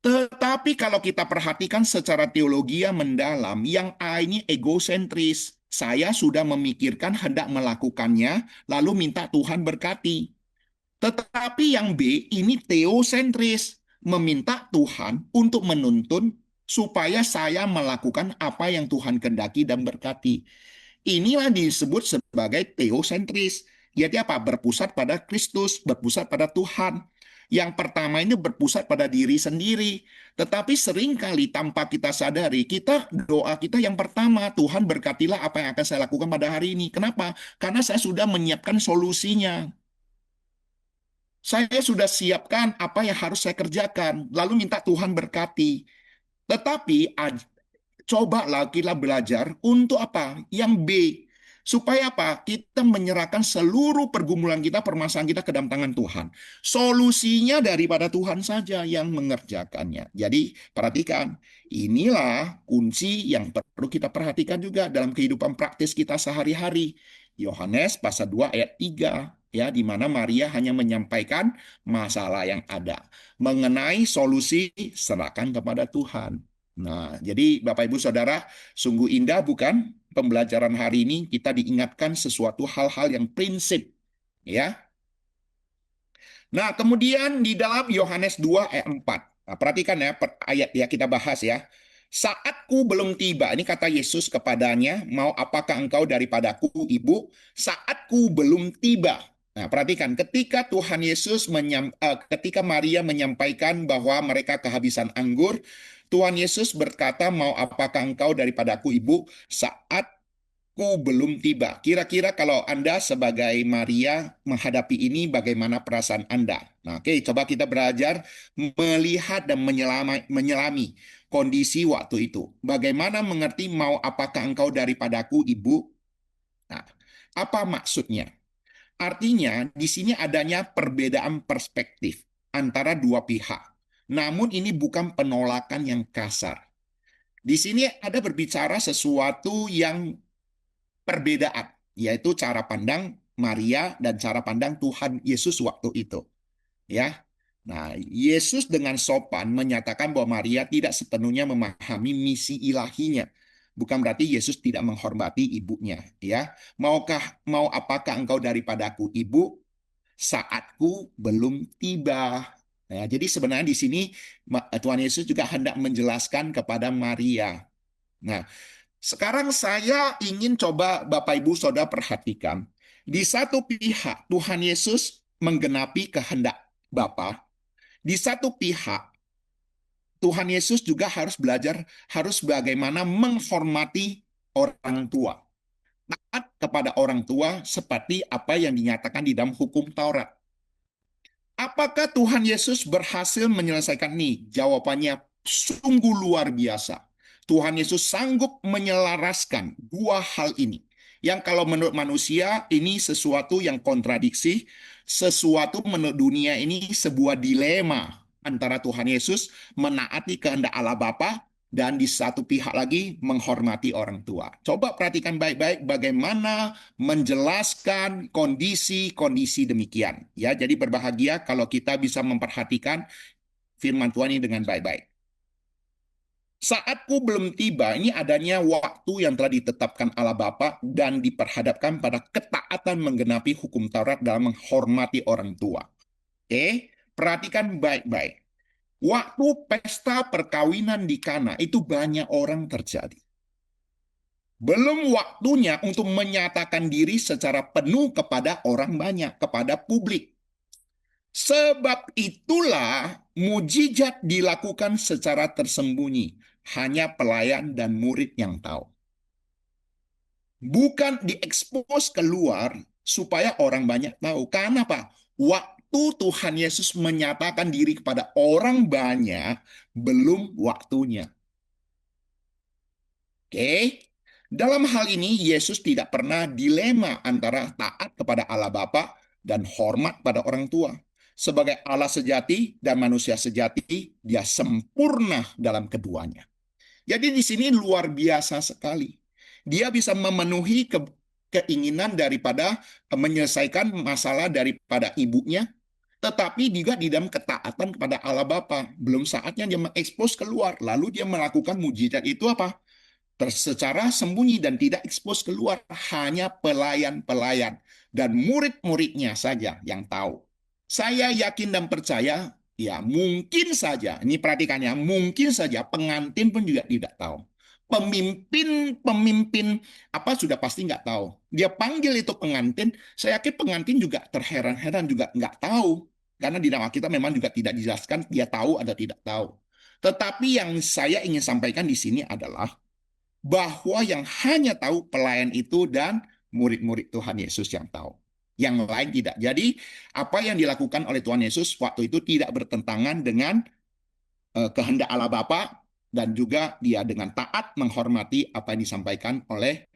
A: Tetapi kalau kita perhatikan secara teologi yang mendalam, yang A ini egosentris. Saya sudah memikirkan hendak melakukannya, lalu minta Tuhan berkati. Tetapi yang B ini teosentris, meminta Tuhan untuk menuntun supaya saya melakukan apa yang Tuhan kehendaki dan berkati. Inilah disebut sebagai teosentris. Jadi apa? Berpusat pada Kristus, berpusat pada Tuhan. Yang pertama ini berpusat pada diri sendiri. Tetapi seringkali tanpa kita sadari, doa kita yang pertama, Tuhan berkatilah apa yang akan saya lakukan pada hari ini. Kenapa? Karena saya sudah menyiapkan solusinya. Saya sudah siapkan apa yang harus saya kerjakan, lalu minta Tuhan berkati. Tetapi cobalah kita belajar untuk apa? Yang B. Supaya apa? Kita menyerahkan seluruh pergumulan kita, permasalahan kita ke dalam tangan Tuhan. Solusinya daripada Tuhan saja yang mengerjakannya. Jadi perhatikan, inilah kunci yang perlu kita perhatikan juga dalam kehidupan praktis kita sehari-hari. Yohanes pasal 2 ayat 3, ya, di mana Maria hanya menyampaikan masalah yang ada. Mengenai solusi, serahkan kepada Tuhan. Nah, jadi Bapak Ibu Saudara, sungguh indah bukan pembelajaran hari ini kita diingatkan sesuatu hal-hal yang prinsip, ya. Nah, kemudian di dalam Yohanes 2 ayat 4. Nah, perhatikan ya, ayat ya kita bahas ya. Saatku belum tiba, ini kata Yesus kepadanya, mau apakah engkau daripadaku, Ibu? Saatku belum tiba. Nah, perhatikan, ketika Maria menyampaikan bahwa mereka kehabisan anggur, Tuhan Yesus berkata, mau apakah engkau daripadaku, Ibu? Saat belum tiba. Kira-kira kalau Anda sebagai Maria menghadapi ini, bagaimana perasaan Anda? Nah, oke, coba kita belajar melihat dan menyelami kondisi waktu itu. Bagaimana mengerti mau apakah engkau daripadaku, Ibu? Nah, apa maksudnya? Artinya, di sini adanya perbedaan perspektif antara dua pihak. Namun ini bukan penolakan yang kasar. Di sini ada berbicara sesuatu yang perbedaan, yaitu cara pandang Maria dan cara pandang Tuhan Yesus waktu itu. Ya, nah Yesus dengan sopan menyatakan bahwa Maria tidak sepenuhnya memahami misi ilahinya. Bukan berarti Yesus tidak menghormati ibunya. Ya, mau apakah engkau daripadaku, Ibu? Saatku belum tiba. Nah, jadi sebenarnya di sini Tuhan Yesus juga hendak menjelaskan kepada Maria. Nah, sekarang saya ingin coba Bapak Ibu Saudara perhatikan. Di satu pihak Tuhan Yesus menggenapi kehendak Bapa. Di satu pihak Tuhan Yesus juga harus belajar harus bagaimana menghormati orang tua. Taat kepada orang tua seperti apa yang dinyatakan di dalam hukum Taurat. Apakah Tuhan Yesus berhasil menyelesaikan ini? Jawabannya sungguh luar biasa. Tuhan Yesus sanggup menyelaraskan dua hal ini. Yang kalau menurut manusia ini sesuatu yang kontradiksi, sesuatu menurut dunia ini sebuah dilema antara Tuhan Yesus menaati kehendak Allah Bapa dan di satu pihak lagi menghormati orang tua. Coba perhatikan baik-baik bagaimana menjelaskan kondisi-kondisi demikian. Ya, jadi berbahagia kalau kita bisa memperhatikan firman Tuhan ini dengan baik-baik. Saatku belum tiba, ini adanya waktu yang telah ditetapkan Allah Bapa dan diperhadapkan pada ketaatan menggenapi hukum Taurat dalam menghormati orang tua. Oke, perhatikan baik-baik. Waktu pesta perkawinan di Kana itu banyak orang terjadi. Belum waktunya untuk menyatakan diri secara penuh kepada orang banyak, kepada publik. Sebab itulah mujizat dilakukan secara tersembunyi. Hanya pelayan dan murid yang tahu. Bukan diekspos keluar supaya orang banyak tahu. Karena apa? Waktu Tuhan Yesus menyatakan diri kepada orang banyak, belum waktunya. Oke? Dalam hal ini, Yesus tidak pernah dilema antara taat kepada Allah Bapa dan hormat pada orang tua. Sebagai Allah sejati dan manusia sejati, dia sempurna dalam keduanya. Jadi di sini luar biasa sekali. Dia bisa memenuhi keinginan daripada menyelesaikan masalah daripada ibunya. tetapi juga di dalam ketaatan kepada Allah Bapa. Belum saatnya dia mengekspos keluar, lalu dia melakukan mujizat itu apa? Secara sembunyi dan tidak ekspos keluar, hanya pelayan-pelayan dan murid-muridnya saja yang tahu. Saya yakin dan percaya, ya mungkin saja, ini perhatikan ya, mungkin saja pengantin pun juga tidak tahu. Pemimpin apa sudah pasti nggak tahu. Dia panggil itu pengantin, saya yakin pengantin juga terheran-heran juga nggak tahu. Karena di dalam kita memang juga tidak dijelaskan dia tahu atau tidak tahu. Tetapi yang saya ingin sampaikan di sini adalah bahwa yang hanya tahu pelayan itu dan murid-murid Tuhan Yesus yang tahu. Yang lain tidak. Jadi apa yang dilakukan oleh Tuhan Yesus waktu itu tidak bertentangan dengan kehendak Allah Bapa dan juga dia dengan taat menghormati apa yang disampaikan oleh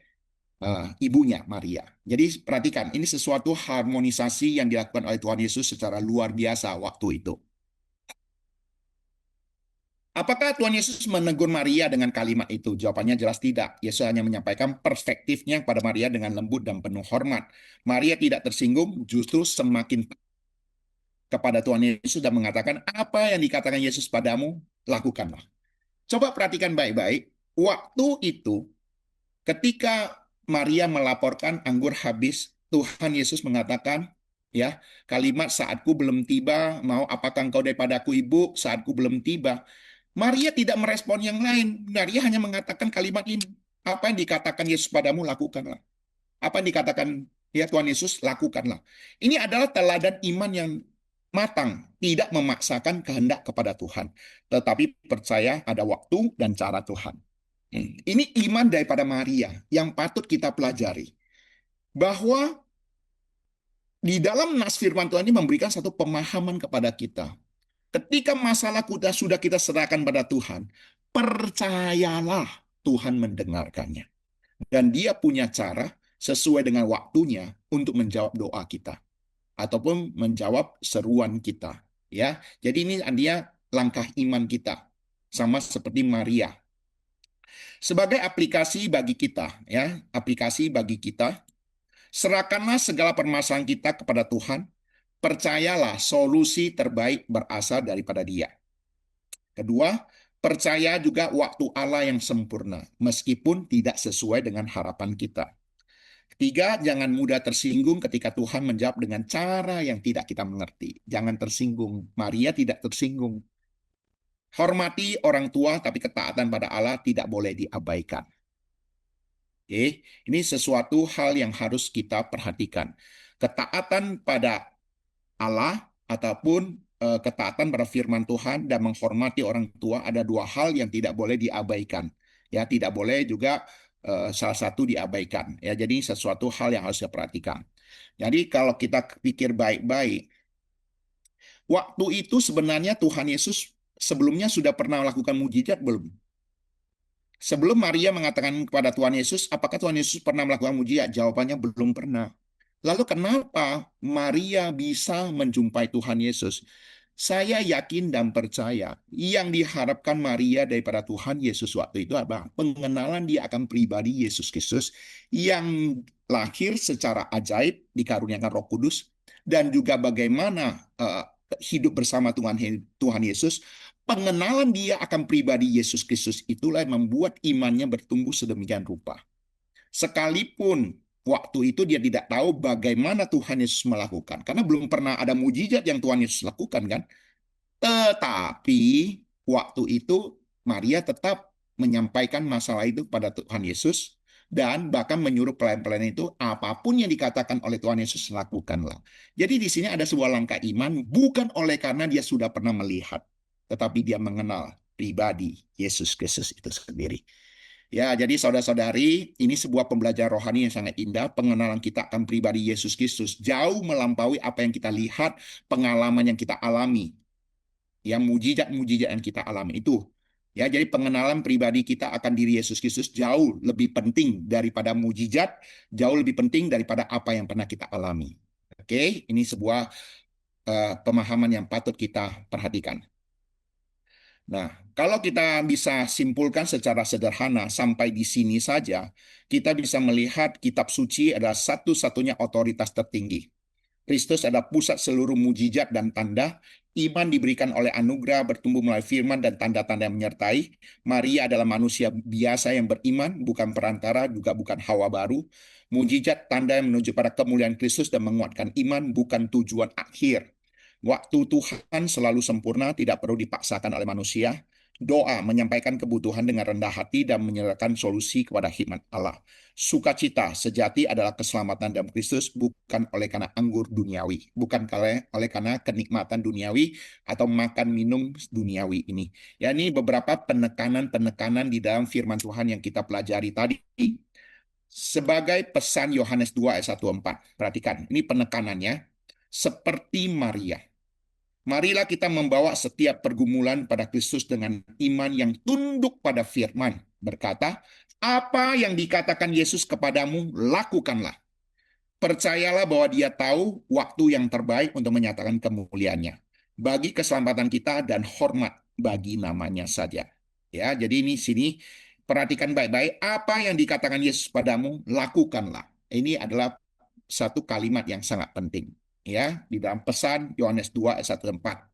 A: ibunya Maria. Jadi perhatikan, ini sesuatu harmonisasi yang dilakukan oleh Tuhan Yesus secara luar biasa waktu itu. Apakah Tuhan Yesus menegur Maria dengan kalimat itu? Jawabannya jelas tidak. Yesus hanya menyampaikan perspektifnya kepada Maria dengan lembut dan penuh hormat. Maria tidak tersinggung, justru semakin kepada Tuhan Yesus dan mengatakan, apa yang dikatakan Yesus padamu, lakukanlah. Coba perhatikan baik-baik. Waktu itu, ketika Maria melaporkan anggur habis, Tuhan Yesus mengatakan, ya, kalimat saatku belum tiba, mau apakah engkau daripadaku ibu, saatku belum tiba. Maria tidak merespon yang lain. Maria hanya mengatakan kalimat ini. Apa yang dikatakan Yesus padamu, lakukanlah. Apa yang dikatakan ya Tuhan Yesus, lakukanlah. Ini adalah teladan iman yang matang. Tidak memaksakan kehendak kepada Tuhan. Tetapi percaya ada waktu dan cara Tuhan. Ini iman daripada Maria yang patut kita pelajari. Bahwa di dalam nas firman Tuhan ini memberikan satu pemahaman kepada kita. Ketika masalah kita sudah kita serahkan pada Tuhan, percayalah Tuhan mendengarkannya. Dan dia punya cara sesuai dengan waktunya untuk menjawab doa kita. Ataupun menjawab seruan kita. Ya, jadi ini dia langkah iman kita. Sama seperti Maria. Sebagai aplikasi bagi kita, ya, aplikasi bagi kita, serahkanlah segala permasalahan kita kepada Tuhan. Percayalah solusi terbaik berasal daripada Dia. Kedua, percaya juga waktu Allah yang sempurna, meskipun tidak sesuai dengan harapan kita. Ketiga, jangan mudah tersinggung ketika Tuhan menjawab dengan cara yang tidak kita mengerti. Jangan tersinggung. Maria tidak tersinggung. Hormati orang tua, tapi ketaatan pada Allah tidak boleh diabaikan. Oke, ini sesuatu hal yang harus kita perhatikan. Ketaatan pada Allah ataupun ketaatan pada firman Tuhan dan menghormati orang tua ada dua hal yang tidak boleh diabaikan. Ya, tidak boleh juga salah satu diabaikan. Ya, jadi sesuatu hal yang harus diperhatikan. Jadi kalau kita pikir baik-baik, waktu itu sebenarnya Tuhan Yesus sebelumnya sudah pernah melakukan mujizat belum? Sebelum Maria mengatakan kepada Tuhan Yesus, apakah Tuhan Yesus pernah melakukan mujizat? Jawabannya belum pernah. Lalu kenapa Maria bisa menjumpai Tuhan Yesus? Saya yakin dan percaya yang diharapkan Maria daripada Tuhan Yesus waktu itu adalah pengenalan dia akan pribadi Yesus Kristus yang lahir secara ajaib dikaruniakan Roh Kudus dan juga bagaimana hidup bersama Tuhan Yesus. Pengenalan dia akan pribadi Yesus Kristus itulah yang membuat imannya bertumbuh sedemikian rupa. Sekalipun waktu itu dia tidak tahu bagaimana Tuhan Yesus melakukan. Karena belum pernah ada mujizat yang Tuhan Yesus lakukan kan. Tetapi waktu itu Maria tetap menyampaikan masalah itu pada Tuhan Yesus. Dan bahkan menyuruh pelayan-pelayan itu apapun yang dikatakan oleh Tuhan Yesus lakukanlah. Jadi di sini ada sebuah langkah iman bukan oleh karena dia sudah pernah melihat. Tetapi dia mengenal pribadi Yesus Kristus itu sendiri. Ya, jadi saudara-saudari, ini sebuah pembelajaran rohani yang sangat indah. Pengenalan kita akan pribadi Yesus Kristus jauh melampaui apa yang kita lihat, pengalaman yang kita alami. Yang mujizat-mujizat yang kita alami itu. Ya, jadi pengenalan pribadi kita akan diri Yesus Kristus jauh lebih penting daripada mujizat, jauh lebih penting daripada apa yang pernah kita alami. Oke, ini sebuah pemahaman yang patut kita perhatikan. Nah, kalau kita bisa simpulkan secara sederhana sampai di sini saja, kita bisa melihat kitab suci adalah satu-satunya otoritas tertinggi. Kristus adalah pusat seluruh mujizat dan tanda. Iman diberikan oleh anugerah, bertumbuh melalui firman dan tanda-tanda yang menyertai. Maria adalah manusia biasa yang beriman, bukan perantara, juga bukan hawa baru. Mujizat tanda yang menuju pada kemuliaan Kristus dan menguatkan iman, bukan tujuan akhir. Waktu Tuhan selalu sempurna, tidak perlu dipaksakan oleh manusia. Doa menyampaikan kebutuhan dengan rendah hati dan menyerahkan solusi kepada hikmat Allah. Sukacita sejati adalah keselamatan dalam Kristus, bukan oleh karena anggur duniawi, bukan oleh karena kenikmatan duniawi atau makan minum duniawi ini. Ya, ini beberapa penekanan-penekanan di dalam firman Tuhan yang kita pelajari tadi. Sebagai pesan Yohanes 2 ayat 1-4. Perhatikan, ini penekanannya. Seperti Maria. Marilah kita membawa setiap pergumulan pada Kristus dengan iman yang tunduk pada firman. Berkata, apa yang dikatakan Yesus kepadamu, lakukanlah. Percayalah bahwa dia tahu waktu yang terbaik untuk menyatakan kemuliaannya. Bagi keselamatan kita dan hormat bagi namanya saja. Ya, jadi ini sini perhatikan baik-baik. Apa yang dikatakan Yesus padamu, lakukanlah. Ini adalah satu kalimat yang sangat penting. Ya, di dalam pesan Yohanes 2 ayat 1-4.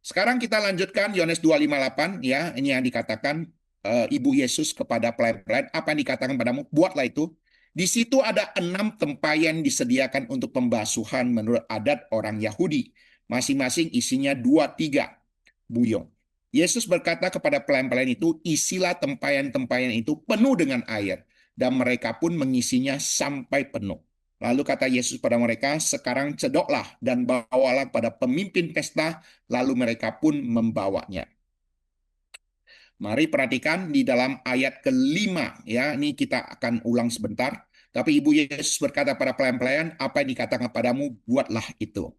A: Sekarang kita lanjutkan Yohanes 2:58 ya, ini yang dikatakan Ibu Yesus kepada pelayan-pelayan, apa yang dikatakan padamu, buatlah itu. Di situ ada 6 tempayan disediakan untuk pembasuhan menurut adat orang Yahudi. Masing-masing isinya 2-3 buyung. Yesus berkata kepada pelayan-pelayan itu, isilah tempayan-tempayan itu penuh dengan air. Dan mereka pun mengisinya sampai penuh. Lalu kata Yesus pada mereka, sekarang cedoklah dan bawalah pada pemimpin pesta, lalu mereka pun membawanya. Mari perhatikan di dalam ayat kelima, ya, ini kita akan ulang sebentar. Tapi Ibu Yesus berkata pada pelayan-pelayan, apa yang dikatakan padamu, buatlah itu.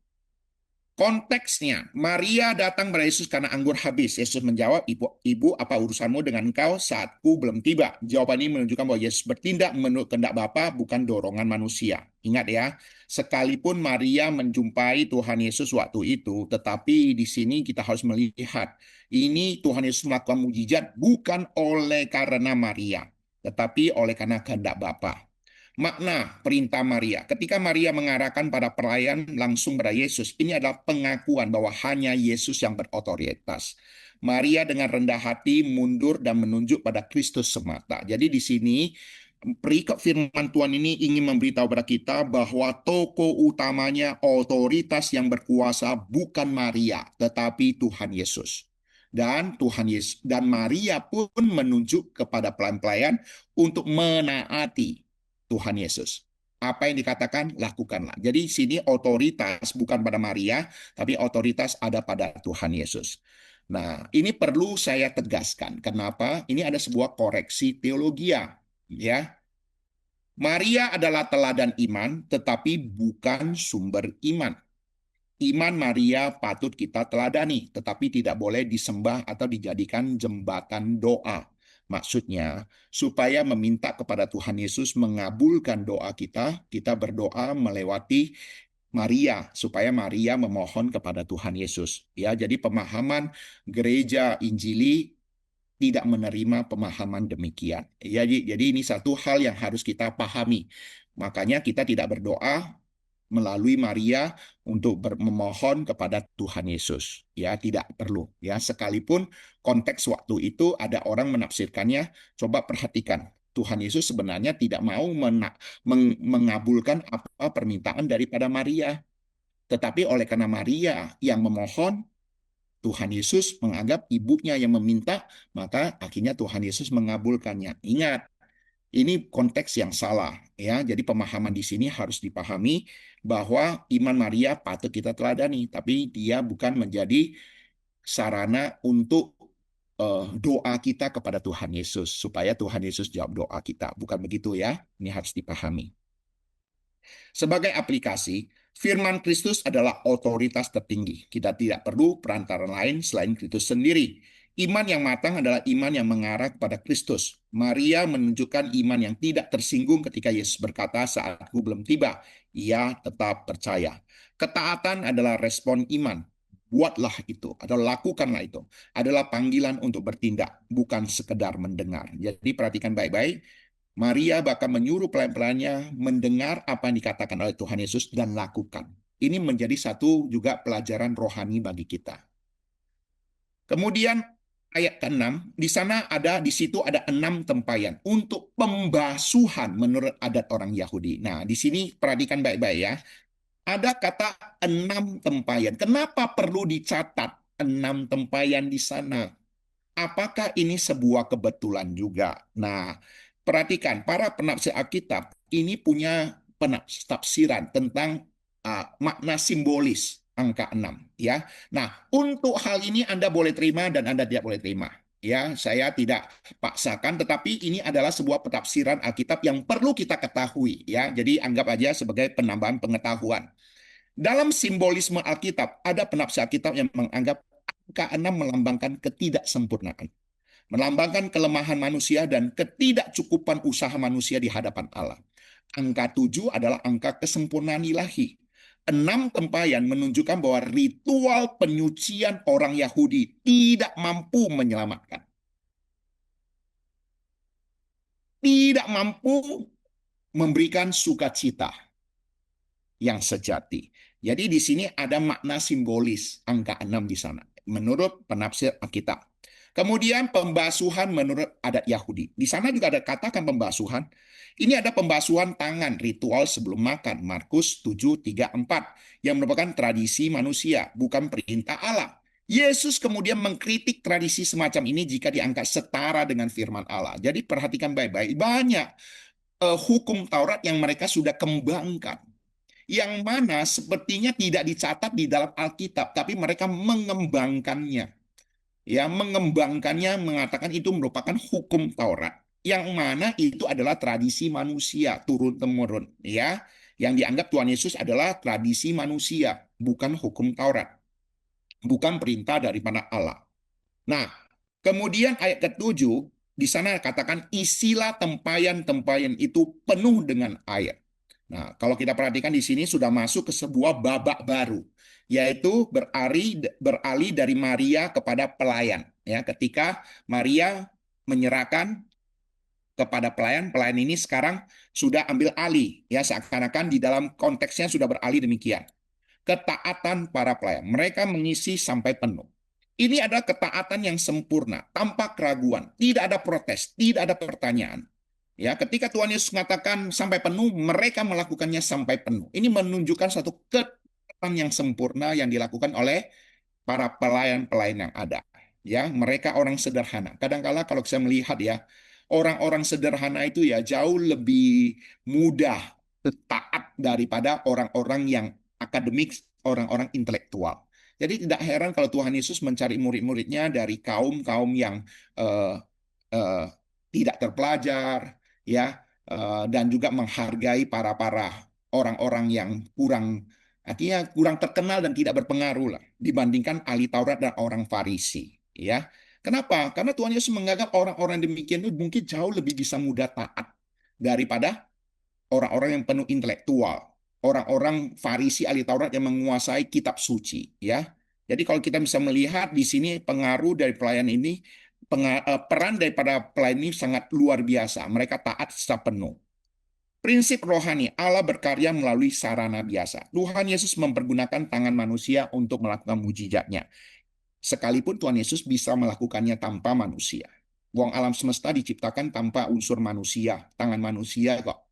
A: Konteksnya, Maria datang kepada Yesus karena anggur habis. Yesus menjawab, ibu, apa urusanmu dengan engkau saatku belum tiba? Jawaban ini menunjukkan bahwa Yesus bertindak menurut kehendak Bapa, bukan dorongan manusia. Ingat ya, sekalipun Maria menjumpai Tuhan Yesus waktu itu, tetapi di sini kita harus melihat, ini Tuhan Yesus melakukan mujizat bukan oleh karena Maria, tetapi oleh karena kehendak Bapa. Makna perintah Maria. Ketika Maria mengarahkan pada pelayan langsung pada Yesus, ini adalah pengakuan bahwa hanya Yesus yang berotoritas. Maria dengan rendah hati mundur dan menunjuk pada Kristus semata. Jadi di sini perikop firman Tuhan ini ingin memberitahu kepada kita bahwa tokoh utamanya, otoritas yang berkuasa bukan Maria, tetapi Tuhan Yesus. Dan Tuhan Yesus dan Maria pun menunjuk kepada pelayan-pelayan untuk menaati Tuhan Yesus. Apa yang dikatakan, lakukanlah. Jadi sini otoritas bukan pada Maria, tapi otoritas ada pada Tuhan Yesus. Nah, ini perlu saya tegaskan. Kenapa? Ini ada sebuah koreksi teologia. Ya, Maria adalah teladan iman, tetapi bukan sumber iman. Iman Maria patut kita teladani, tetapi tidak boleh disembah atau dijadikan jembatan doa. Maksudnya, supaya meminta kepada Tuhan Yesus mengabulkan doa kita, kita berdoa melewati Maria, supaya Maria memohon kepada Tuhan Yesus. Ya, jadi pemahaman gereja Injili tidak menerima pemahaman demikian. Jadi ini satu hal yang harus kita pahami. Makanya kita tidak berdoa melalui Maria untuk memohon kepada Tuhan Yesus. Ya, tidak perlu. Ya, sekalipun konteks waktu itu ada orang menafsirkannya, coba perhatikan. Tuhan Yesus sebenarnya tidak mau mengabulkan apa permintaan daripada Maria. Tetapi oleh karena Maria yang memohon, Tuhan Yesus menganggap ibunya yang meminta, maka akhirnya Tuhan Yesus mengabulkannya. Ingat, ini konteks yang salah, ya. Jadi pemahaman di sini harus dipahami bahwa iman Maria patut kita teladani, tapi dia bukan menjadi sarana untuk doa kita kepada Tuhan Yesus, supaya Tuhan Yesus jawab doa kita. Bukan begitu ya, ini harus dipahami. Sebagai aplikasi, firman Kristus adalah otoritas tertinggi. Kita tidak perlu perantara lain selain Kristus sendiri. Iman yang matang adalah iman yang mengarah kepada Kristus. Maria menunjukkan iman yang tidak tersinggung ketika Yesus berkata, saatku belum tiba. Ia tetap percaya. Ketaatan adalah respon iman. Buatlah itu, atau lakukanlah itu. Adalah panggilan untuk bertindak, bukan sekedar mendengar. Jadi perhatikan baik-baik. Maria bahkan menyuruh pelayan-pelayannya mendengar apa yang dikatakan oleh Tuhan Yesus dan lakukan. Ini menjadi satu juga pelajaran rohani bagi kita. Kemudian ayat ke-6, di situ ada 6 tempayan untuk pembasuhan menurut adat orang Yahudi. Nah, di sini perhatikan baik-baik ya. Ada kata 6 tempayan. Kenapa perlu dicatat 6 tempayan di sana? Apakah ini sebuah kebetulan juga? Nah, perhatikan, para penafsir Alkitab ini punya penafsiran tentang makna simbolis angka 6. Ya. Nah, untuk hal ini Anda boleh terima dan Anda tidak boleh terima. Ya, saya tidak paksakan, tetapi ini adalah sebuah penafsiran Alkitab yang perlu kita ketahui. Ya, jadi anggap aja sebagai penambahan pengetahuan. Dalam simbolisme Alkitab, ada penafsir Alkitab yang menganggap angka 6 melambangkan ketidaksempurnaan, melambangkan kelemahan manusia dan ketidakcukupan usaha manusia di hadapan Allah. Angka 7 adalah angka kesempurnaan ilahi. 6 tempayan menunjukkan bahwa ritual penyucian orang Yahudi tidak mampu menyelamatkan. Tidak mampu memberikan sukacita yang sejati. Jadi di sini ada makna simbolis angka 6 di sana menurut penafsir Alkitab. Kemudian pembasuhan menurut adat Yahudi. Di sana juga ada katakan pembasuhan. Ini ada pembasuhan tangan ritual sebelum makan Markus 7:34 yang merupakan tradisi manusia, bukan perintah Allah. Yesus kemudian mengkritik tradisi semacam ini jika dianggap setara dengan firman Allah. Jadi perhatikan baik-baik, banyak hukum Taurat yang mereka sudah kembangkan, yang mana sepertinya tidak dicatat di dalam Alkitab, tapi mereka mengembangkannya. Ya, mengembangkannya, mengatakan itu merupakan hukum Taurat, yang mana itu adalah tradisi manusia turun-temurun, ya. Yang dianggap Tuhan Yesus adalah tradisi manusia, bukan hukum Taurat, bukan perintah daripada Allah. Nah, kemudian ayat ke-7 di sana katakan isilah tempayan-tempayan itu penuh dengan air. Nah, kalau kita perhatikan di sini sudah masuk ke sebuah babak baru, yaitu beralih dari Maria kepada pelayan. Ya, ketika Maria menyerahkan kepada pelayan, pelayan ini sekarang sudah ambil alih. Ya, seakan-akan di dalam konteksnya sudah beralih demikian. Ketaatan para pelayan, mereka mengisi sampai penuh. Ini adalah ketaatan yang sempurna, tanpa keraguan, tidak ada protes, tidak ada pertanyaan. Ya, ketika Tuhan Yesus mengatakan sampai penuh, mereka melakukannya sampai penuh. Ini menunjukkan satu ketaatan yang sempurna yang dilakukan oleh para pelayan-pelayan yang ada. Ya, mereka orang sederhana. Kadang-kala kalau saya melihat ya, orang-orang sederhana itu ya jauh lebih mudah taat daripada orang-orang yang akademik, orang-orang intelektual. Jadi tidak heran kalau Tuhan Yesus mencari murid-muridnya dari kaum-kaum yang eh, eh, tidak terpelajar, ya, dan juga menghargai para orang-orang yang kurang, artinya kurang terkenal dan tidak berpengaruh lah dibandingkan ahli Taurat dan orang Farisi, ya. Kenapa? Karena Tuhan Yesus menganggap orang-orang demikian itu mungkin jauh lebih bisa mudah taat daripada orang-orang yang penuh intelektual, orang-orang Farisi ahli Taurat yang menguasai kitab suci, ya. Jadi kalau kita bisa melihat di sini pengaruh dari pelayan ini, peran daripada pelayan ini sangat luar biasa. Mereka taat secara penuh. Prinsip rohani, Allah berkarya melalui sarana biasa. Tuhan Yesus mempergunakan tangan manusia untuk melakukan mujizatnya. Sekalipun Tuhan Yesus bisa melakukannya tanpa manusia. Wong alam semesta diciptakan tanpa unsur manusia, tangan manusia kok.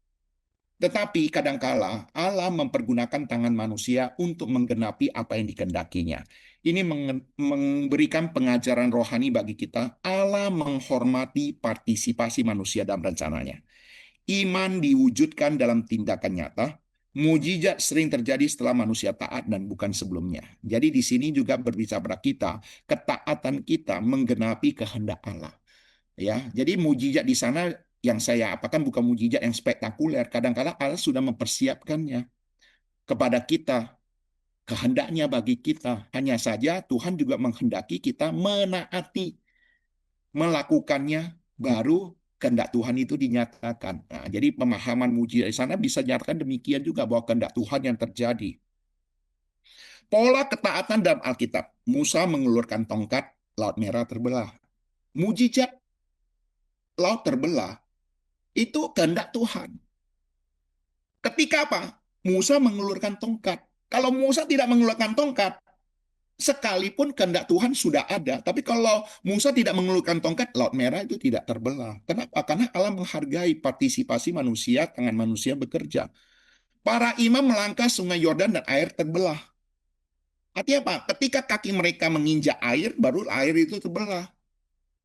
A: Tetapi kadangkala Allah mempergunakan tangan manusia untuk menggenapi apa yang dikehendakinya. Ini memberikan pengajaran rohani bagi kita. Allah menghormati partisipasi manusia dalam rencananya. Iman diwujudkan dalam tindakan nyata. Mujizat sering terjadi setelah manusia taat dan bukan sebelumnya. Jadi di sini juga berbicara pada kita, ketaatan kita menggenapi kehendak Allah. Ya, jadi mujizat di sana yang saya apakan bukan mujizat yang spektakuler. Kadang-kala Allah sudah mempersiapkannya kepada kita, kehendaknya bagi kita. Hanya saja Tuhan juga menghendaki kita menaati, melakukannya, baru kehendak Tuhan itu dinyatakan. Nah, jadi pemahaman mujizat di sana bisa dinyatakan demikian juga bahwa kehendak Tuhan yang terjadi. Pola ketaatan dalam Alkitab. Musa mengulurkan tongkat, Laut Merah terbelah. Mujizat laut terbelah itu kehendak Tuhan. Ketika apa? Musa mengulurkan tongkat. Kalau Musa tidak mengeluarkan tongkat, sekalipun kehendak Tuhan sudah ada, tapi kalau Musa tidak mengeluarkan tongkat, Laut Merah itu tidak terbelah. Kenapa? Karena Allah menghargai partisipasi manusia, tangan manusia bekerja. Para imam melangkah sungai Yordan dan air terbelah. Artinya apa? Ketika kaki mereka menginjak air, baru air itu terbelah.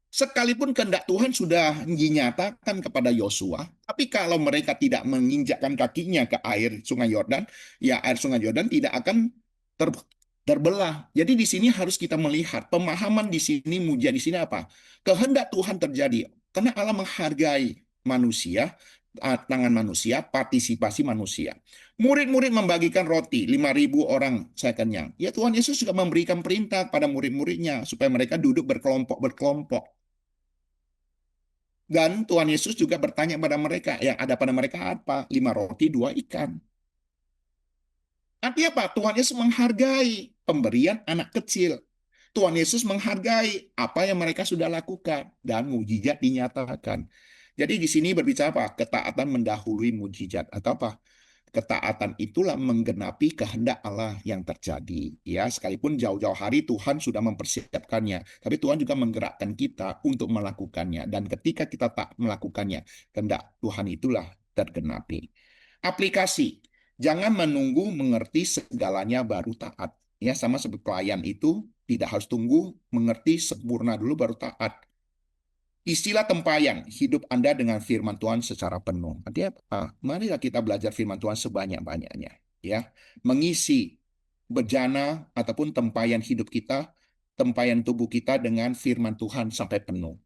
A: Sekalipun kehendak Tuhan sudah dinyatakan kepada Yosua, tapi kalau mereka tidak menginjakkan kakinya ke air Sungai Yordan, ya air Sungai Yordan tidak akan terbelah. Jadi di sini harus kita melihat pemahaman di sini, muja di sini apa? Kehendak Tuhan terjadi karena Allah menghargai manusia, tangan manusia, partisipasi manusia. Murid-murid membagikan roti, 5.000 orang saya kenyang. Ya Tuhan Yesus juga memberikan perintah pada murid-muridnya supaya mereka duduk berkelompok-berkelompok. Dan Tuhan Yesus juga bertanya pada mereka, yang ada pada mereka apa? 5 roti, 2 ikan. Artinya apa? Tuhan Yesus menghargai pemberian anak kecil. Tuhan Yesus menghargai apa yang mereka sudah lakukan. Dan mujizat dinyatakan. Jadi di sini berbicara apa? Ketaatan mendahului mujizat. Atau apa? Ketaatan itulah menggenapi kehendak Allah yang terjadi. Ya, sekalipun jauh-jauh hari Tuhan sudah mempersiapkannya, tapi Tuhan juga menggerakkan kita untuk melakukannya. Dan ketika kita tak melakukannya, kehendak Tuhan itulah tergenapi. Aplikasi, jangan menunggu mengerti segalanya baru taat. Ya, sama seperti pelayan itu tidak harus tunggu mengerti sempurna dulu baru taat. Istilah tempayang, hidup Anda dengan firman Tuhan secara penuh. Artinya apa? Marilah kita belajar firman Tuhan sebanyak-banyaknya. Ya, mengisi bejana ataupun tempayan hidup kita, tempayan tubuh kita dengan firman Tuhan sampai penuh.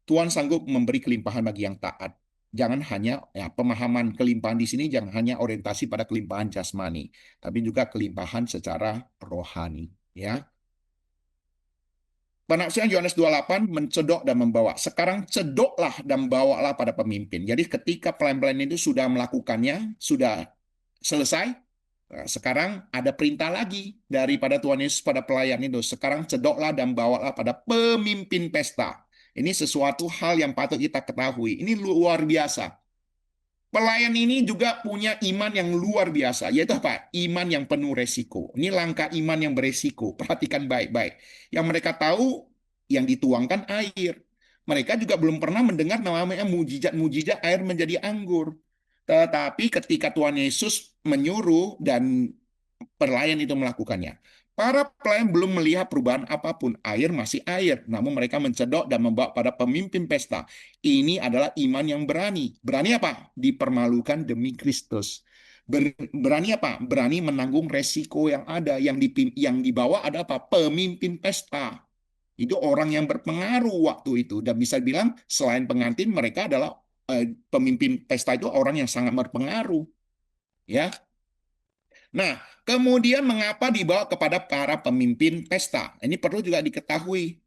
A: Tuhan sanggup memberi kelimpahan bagi yang taat. Jangan hanya ya pemahaman kelimpahan di sini jangan hanya orientasi pada kelimpahan jasmani, tapi juga kelimpahan secara rohani. Ya, Penafsiran Yohanes 28 mencedok dan membawa. Sekarang cedoklah dan bawalah pada pemimpin. Jadi ketika pelayan-pelayan itu sudah melakukannya, sudah selesai, sekarang ada perintah lagi daripada Tuhan Yesus pada pelayan itu. Sekarang cedoklah dan bawalah pada pemimpin pesta. Ini sesuatu hal yang patut kita ketahui. Ini luar biasa. Pelayan ini juga punya iman yang luar biasa, yaitu apa? Iman yang penuh resiko. Ini langkah iman yang beresiko. Perhatikan baik-baik. Yang mereka tahu yang dituangkan air. Mereka juga belum pernah mendengar namanya mujizat-mujizat air menjadi anggur. Tetapi ketika Tuhan Yesus menyuruh dan pelayan itu melakukannya. Para pelayan belum melihat perubahan apapun. Air masih air, namun mereka mencedok dan membawa pada pemimpin pesta. Ini adalah iman yang berani. Berani apa? Dipermalukan demi Kristus. Berani apa? Berani menanggung resiko yang ada. Yang dibawa ada apa? Pemimpin pesta. Itu orang yang berpengaruh waktu itu. Dan bisa bilang selain pengantin, mereka adalah pemimpin pesta itu orang yang sangat berpengaruh. Ya, nah, kemudian mengapa dibawa kepada para pemimpin pesta? Ini perlu juga diketahui.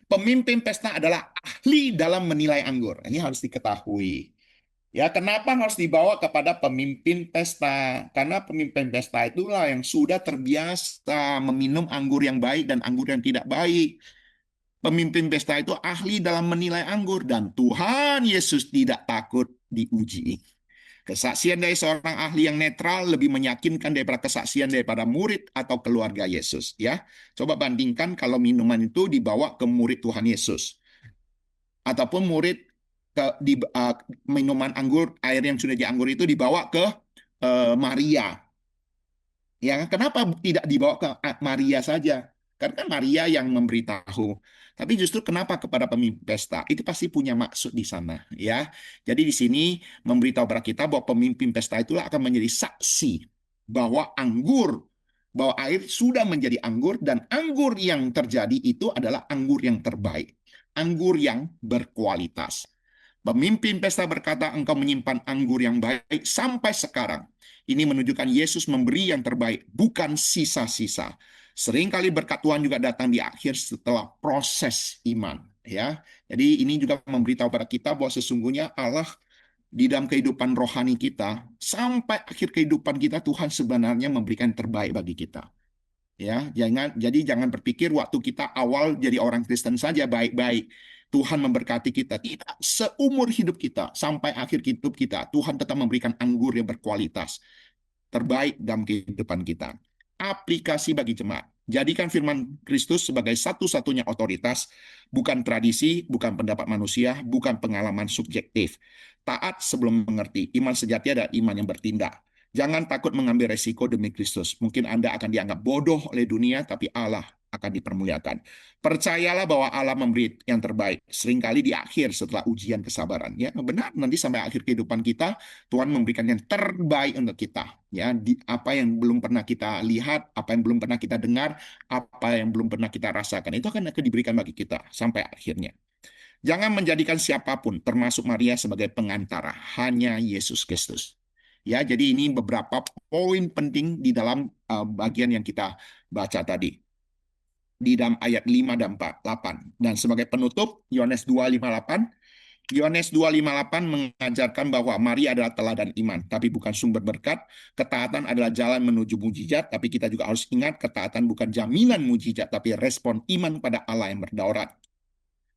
A: Pemimpin pesta adalah ahli dalam menilai anggur. Ini harus diketahui. Ya, kenapa harus dibawa kepada pemimpin pesta? Karena pemimpin pesta itulah yang sudah terbiasa meminum anggur yang baik dan anggur yang tidak baik. Pemimpin pesta itu ahli dalam menilai anggur dan Tuhan Yesus tidak takut diuji. Kesaksian dari seorang ahli yang netral lebih meyakinkan daripada kesaksian daripada murid atau keluarga Yesus. Ya, coba bandingkan kalau minuman itu dibawa ke murid Tuhan Yesus ataupun murid minuman anggur air yang sudah dianggur itu dibawa ke Maria. Ya, kenapa tidak dibawa ke Maria saja? Karena Maria yang memberitahu. Tapi justru kenapa kepada pemimpin pesta? Itu pasti punya maksud di sana, ya. Jadi di sini memberitahu kepada kita bahwa pemimpin pesta itulah akan menjadi saksi bahwa bahwa air sudah menjadi anggur dan anggur yang terjadi itu adalah anggur yang terbaik, anggur yang berkualitas. Pemimpin pesta berkata, engkau menyimpan anggur yang baik sampai sekarang. Ini menunjukkan Yesus memberi yang terbaik, bukan sisa-sisa. Seringkali berkat Tuhan juga datang di akhir setelah proses iman. Ya, jadi ini juga memberitahu pada kita bahwa sesungguhnya Allah di dalam kehidupan rohani kita, sampai akhir kehidupan kita, Tuhan sebenarnya memberikan yang terbaik bagi kita. Ya, jangan berpikir waktu kita awal jadi orang Kristen saja baik-baik. Tuhan memberkati kita. Tidak, seumur hidup kita sampai akhir hidup kita, Tuhan tetap memberikan anggur yang berkualitas terbaik dalam kehidupan kita. aplikasi bagi jemaat. Jadikan firman Kristus sebagai satu-satunya otoritas, bukan tradisi, bukan pendapat manusia, bukan pengalaman subjektif. Taat sebelum mengerti. Iman sejati adalah iman yang bertindak. Jangan takut mengambil resiko demi Kristus. Mungkin Anda akan dianggap bodoh oleh dunia, tapi Allah akan dipermuliakan. Percayalah bahwa Allah memberi yang terbaik. Seringkali di akhir setelah ujian kesabaran. Ya, benar, nanti sampai akhir kehidupan kita, Tuhan memberikan yang terbaik untuk kita. Ya, apa yang belum pernah kita lihat, apa yang belum pernah kita dengar, apa yang belum pernah kita rasakan, itu akan diberikan bagi kita sampai akhirnya. Jangan menjadikan siapapun, termasuk Maria, sebagai pengantara. Hanya Yesus Kristus. Ya, jadi ini beberapa poin penting di dalam bagian yang kita baca tadi. Di dalam ayat 5 dan 8. Dan sebagai penutup, Yohanes 2:58, Yohanes 2:58 mengajarkan bahwa Maria adalah teladan iman, tapi bukan sumber berkat. Ketaatan adalah jalan menuju mujizat, tapi kita juga harus ingat ketaatan bukan jaminan mujizat, tapi respon iman pada Allah yang berdaulat.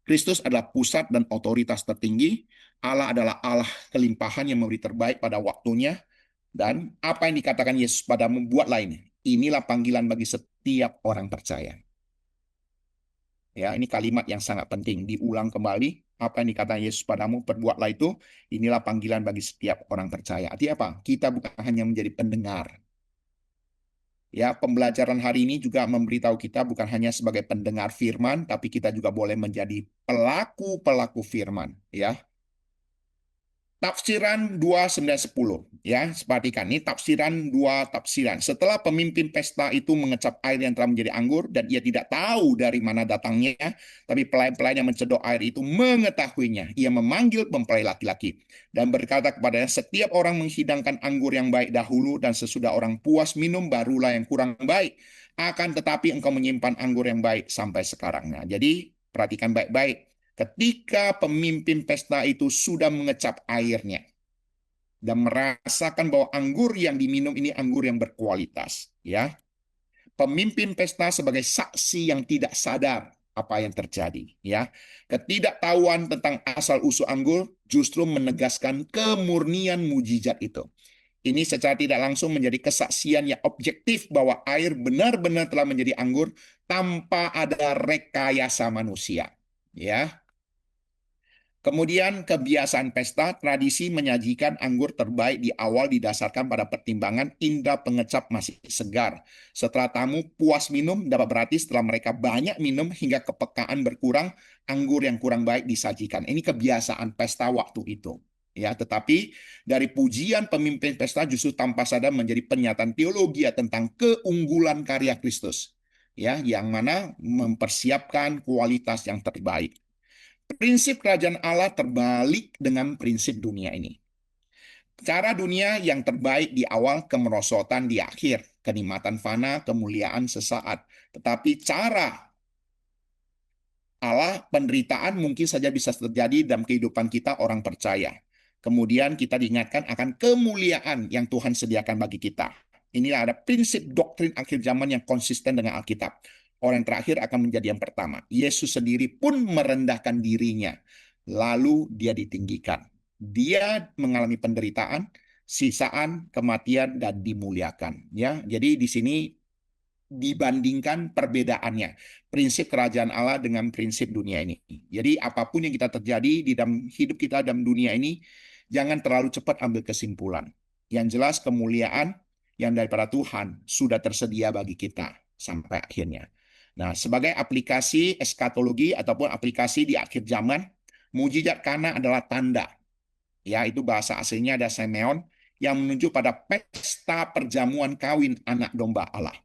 A: Kristus adalah pusat dan otoritas tertinggi. Allah adalah Allah kelimpahan yang memberi terbaik pada waktunya. Dan apa yang dikatakan Yesus padamu, buatlah ini. Inilah panggilan bagi setiap orang percaya. Ya, ini kalimat yang sangat penting. Diulang kembali, apa yang dikatakan Yesus padamu, perbuatlah itu. Inilah panggilan bagi setiap orang percaya. Artinya apa? Kita bukan hanya menjadi pendengar. Ya, pembelajaran hari ini juga memberitahu kita bukan hanya sebagai pendengar firman, tapi kita juga boleh menjadi pelaku-pelaku firman. Ya, Tafsiran 2:9-10, ya, perhatikan ini tafsiran dua tafsiran. Setelah pemimpin pesta itu mengecap air yang telah menjadi anggur dan ia tidak tahu dari mana datangnya, tapi pelayan-pelayan yang mencedok air itu mengetahuinya. Ia memanggil mempelai laki-laki dan berkata kepadanya, setiap orang menghidangkan anggur yang baik dahulu dan sesudah orang puas minum barulah yang kurang baik. Akan tetapi engkau menyimpan anggur yang baik sampai sekarang. Nah, jadi perhatikan baik-baik. Ketika pemimpin pesta itu sudah mengecap airnya dan merasakan bahwa anggur yang diminum ini anggur yang berkualitas, ya. Pemimpin pesta sebagai saksi yang tidak sadar apa yang terjadi, ya. Ketidaktahuan tentang asal-usul anggur justru menegaskan kemurnian mujizat itu. Ini secara tidak langsung menjadi kesaksian yang objektif bahwa air benar-benar telah menjadi anggur tanpa ada rekayasa manusia, ya. Kemudian kebiasaan pesta, tradisi menyajikan anggur terbaik di awal didasarkan pada pertimbangan indera pengecap masih segar. Setelah tamu puas minum, dapat berarti setelah mereka banyak minum hingga kepekaan berkurang, anggur yang kurang baik disajikan. Ini kebiasaan pesta waktu itu. Ya, tetapi dari pujian pemimpin pesta justru tanpa sadar menjadi pernyataan teologi tentang keunggulan karya Kristus. Ya, yang mana mempersiapkan kualitas yang terbaik. Prinsip kerajaan Allah terbalik dengan prinsip dunia ini. Cara dunia yang terbaik di awal, kemerosotan di akhir, kenikmatan fana, kemuliaan sesaat. Tetapi cara Allah, penderitaan mungkin saja bisa terjadi dalam kehidupan kita orang percaya. Kemudian kita diingatkan akan kemuliaan yang Tuhan sediakan bagi kita. Inilah ada prinsip doktrin akhir zaman yang konsisten dengan Alkitab. Orang yang terakhir akan menjadi yang pertama. Yesus sendiri pun merendahkan dirinya. Lalu dia ditinggikan. Dia mengalami penderitaan, sisaan, kematian, dan dimuliakan. Ya, jadi di sini dibandingkan perbedaannya. Prinsip kerajaan Allah dengan prinsip dunia ini. Jadi apapun yang kita terjadi di dalam hidup kita dalam dunia ini, jangan terlalu cepat ambil kesimpulan. Yang jelas kemuliaan yang daripada Tuhan sudah tersedia bagi kita sampai akhirnya. Nah, sebagai aplikasi eskatologi ataupun aplikasi di akhir zaman, mujizat Kana adalah tanda. Ya, itu bahasa aslinya ada Simeon yang menunjuk pada pesta perjamuan kawin anak domba Allah.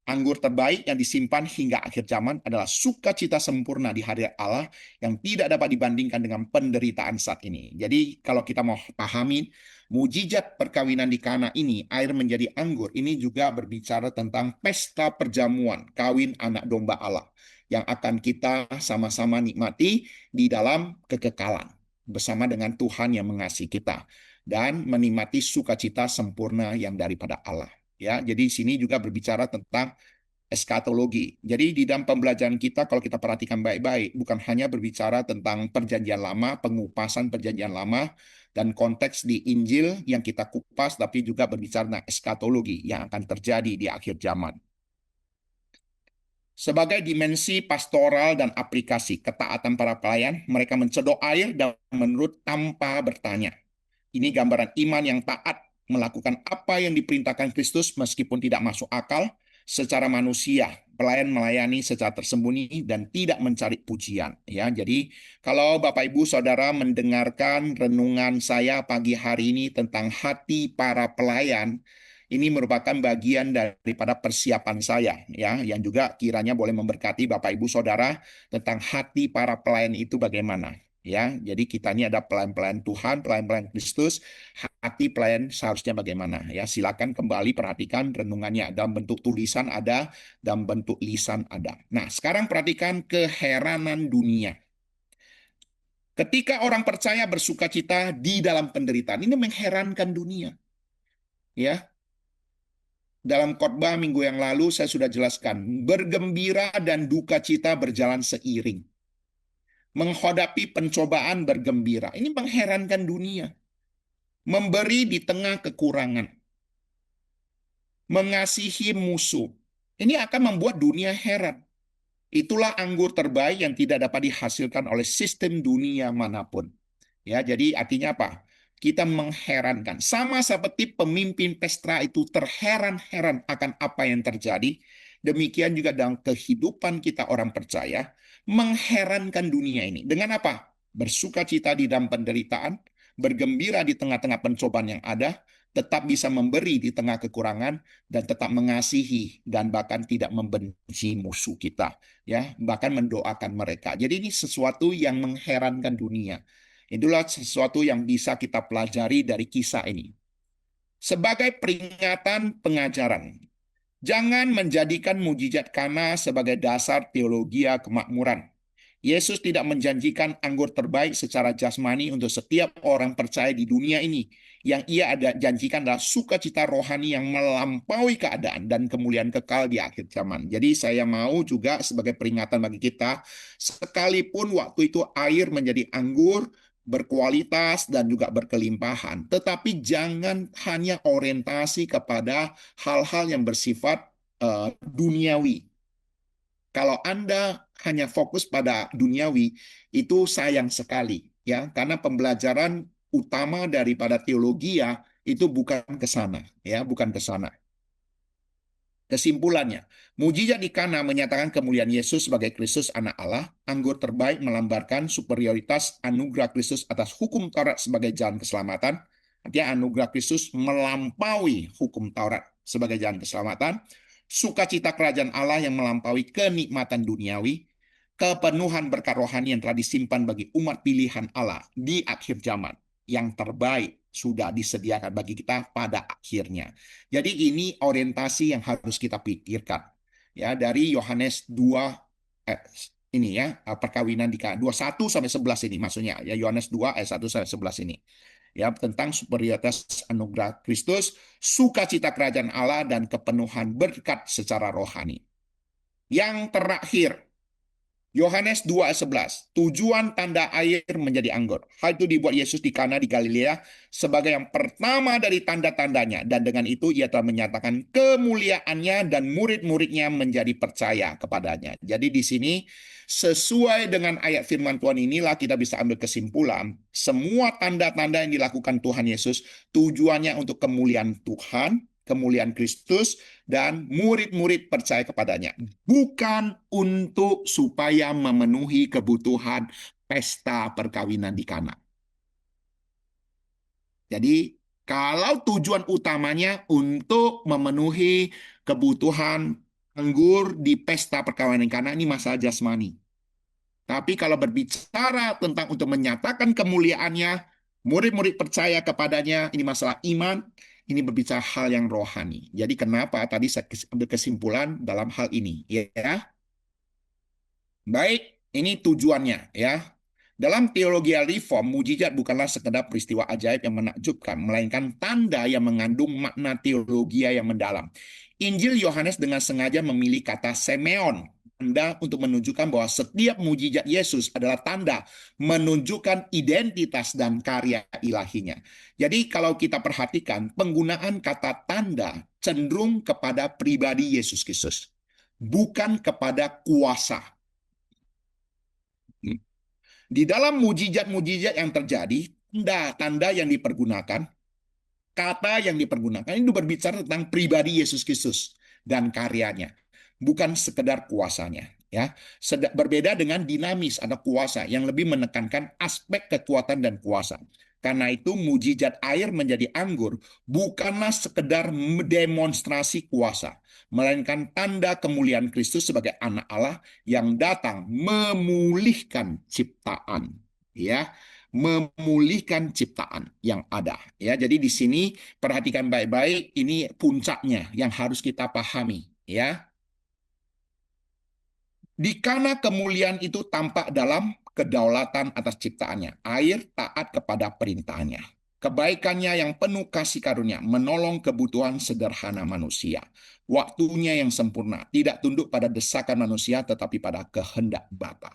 A: Anggur terbaik yang disimpan hingga akhir zaman adalah sukacita sempurna di hadirat Allah yang tidak dapat dibandingkan dengan penderitaan saat ini. Jadi kalau kita mau pahami mujizat perkawinan di Kana ini, air menjadi anggur, ini juga berbicara tentang pesta perjamuan kawin anak domba Allah yang akan kita sama-sama nikmati di dalam kekekalan bersama dengan Tuhan yang mengasihi kita dan menikmati sukacita sempurna yang daripada Allah. Ya, jadi di sini juga berbicara tentang eskatologi. Jadi di dalam pembelajaran kita, kalau kita perhatikan baik-baik, bukan hanya berbicara tentang perjanjian lama, pengupasan perjanjian lama, dan konteks di Injil yang kita kupas, tapi juga berbicara tentang eskatologi yang akan terjadi di akhir zaman. Sebagai dimensi pastoral dan aplikasi ketaatan para pelayan, mereka mencedok air dan menurut tanpa bertanya. Ini gambaran iman yang taat, melakukan apa yang diperintahkan Kristus meskipun tidak masuk akal secara manusia. Pelayan melayani secara tersembunyi dan tidak mencari pujian. Ya, jadi kalau Bapak Ibu Saudara mendengarkan renungan saya pagi hari ini tentang hati para pelayan, ini merupakan bagian daripada persiapan saya, ya, yang juga kiranya boleh memberkati Bapak Ibu Saudara tentang hati para pelayan itu bagaimana. Ya, jadi kita ini ada pelayan-pelayan Tuhan, pelayan-pelayan Kristus, hati pelayan seharusnya bagaimana. Ya, silakan kembali perhatikan renungannya, dalam bentuk tulisan ada, dalam bentuk lisan ada. Nah, sekarang perhatikan keheranan dunia. Ketika orang percaya bersuka cita di dalam penderitaan, ini mengherankan dunia. Ya, dalam khotbah minggu yang lalu saya sudah jelaskan, bergembira dan duka cita berjalan seiring. Menghadapi pencobaan bergembira. Ini mengherankan dunia. Memberi di tengah kekurangan. Mengasihi musuh. Ini akan membuat dunia heran. Itulah anggur terbaik yang tidak dapat dihasilkan oleh sistem dunia manapun. Ya, jadi artinya apa? Kita mengherankan. Sama seperti pemimpin pesta itu terheran-heran akan apa yang terjadi. Demikian juga dalam kehidupan kita orang percaya, mengherankan dunia ini. Dengan apa? Bersuka cita di dalam penderitaan, bergembira di tengah-tengah pencobaan yang ada, tetap bisa memberi di tengah kekurangan, dan tetap mengasihi dan bahkan tidak membenci musuh kita. Ya, bahkan mendoakan mereka. Jadi ini sesuatu yang mengherankan dunia. Itulah sesuatu yang bisa kita pelajari dari kisah ini. Sebagai peringatan pengajaran, jangan menjadikan mujizat Kana sebagai dasar teologi kemakmuran. Yesus tidak menjanjikan anggur terbaik secara jasmani untuk setiap orang percaya di dunia ini. Yang ia ada janjikan adalah sukacita rohani yang melampaui keadaan dan kemuliaan kekal di akhir zaman. Jadi saya mau juga sebagai peringatan bagi kita, sekalipun waktu itu air menjadi anggur, berkualitas dan juga berkelimpahan. Tetapi jangan hanya orientasi kepada hal-hal yang bersifat duniawi. Kalau Anda hanya fokus pada duniawi, itu sayang sekali, ya, karena pembelajaran utama daripada teologi ya itu bukan ke sana, ya, bukan ke sana. Kesimpulannya, mujizat di Kana menyatakan kemuliaan Yesus sebagai Kristus Anak Allah, anggur terbaik melambarkan superioritas anugerah Kristus atas hukum Taurat sebagai jalan keselamatan. Artinya anugerah Kristus melampaui hukum Taurat sebagai jalan keselamatan. Sukacita kerajaan Allah yang melampaui kenikmatan duniawi, kepenuhan berkat rohani yang telah disimpan bagi umat pilihan Allah di akhir zaman. Yang terbaik sudah disediakan bagi kita pada akhirnya. Jadi ini orientasi yang harus kita pikirkan. Ya, dari Yohanes 2 ini ya, perkawinan di Kana 21 sampai 11 ini maksudnya. Ya, Yohanes 2 ayat 1 sampai 11 ini. Ya, tentang superioritas anugerah Kristus, sukacita kerajaan Allah dan kepenuhan berkat secara rohani. Yang terakhir, Yohanes 2 ayat 11, tujuan tanda air menjadi anggur. Hal itu dibuat Yesus di Kana di Galilea sebagai yang pertama dari tanda-tandanya. Dan dengan itu ia telah menyatakan kemuliaannya dan murid-muridnya menjadi percaya kepadanya. Jadi di sini sesuai dengan ayat firman Tuhan inilah kita bisa ambil kesimpulan. Semua tanda-tanda yang dilakukan Tuhan Yesus tujuannya untuk kemuliaan Tuhan, kemuliaan Kristus, dan murid-murid percaya kepadanya. Bukan untuk supaya memenuhi kebutuhan pesta perkawinan di Kana. Jadi, kalau tujuan utamanya untuk memenuhi kebutuhan anggur di pesta perkawinan di Kana, ini masalah jasmani. Tapi kalau berbicara tentang untuk menyatakan kemuliaannya, murid-murid percaya kepadanya, ini masalah iman, ini berbicara hal yang rohani. Jadi kenapa tadi saya ambil kesimpulan dalam hal ini, ya? Baik, ini tujuannya, ya. Dalam teologi reform, mujizat bukanlah sekedar peristiwa ajaib yang menakjubkan, melainkan tanda yang mengandung makna teologi yang mendalam. Injil Yohanes dengan sengaja memilih kata semeon, tanda untuk menunjukkan bahwa setiap mujizat Yesus adalah tanda menunjukkan identitas dan karya ilahinya. Jadi kalau kita perhatikan, penggunaan kata tanda cenderung kepada pribadi Yesus Kristus, bukan kepada kuasa. Di dalam mujizat-mujizat yang terjadi, tanda-tanda yang dipergunakan, kata yang dipergunakan itu berbicara tentang pribadi Yesus Kristus dan karyanya, bukan sekedar kuasanya. Ya, berbeda dengan dinamis atau kuasa yang lebih menekankan aspek kekuatan dan kuasa. Karena itu mujizat air menjadi anggur bukanlah sekedar demonstrasi kuasa, melainkan tanda kemuliaan Kristus sebagai anak Allah yang datang memulihkan ciptaan. Ya, memulihkan ciptaan yang ada. Ya, jadi di sini perhatikan baik-baik, ini puncaknya yang harus kita pahami. Ya, di kana kemuliaan itu tampak dalam kedaulatan atas ciptaannya. Air taat kepada perintahnya. Kebaikannya yang penuh kasih karunia, menolong kebutuhan sederhana manusia. Waktunya yang sempurna, tidak tunduk pada desakan manusia, tetapi pada kehendak Bapa.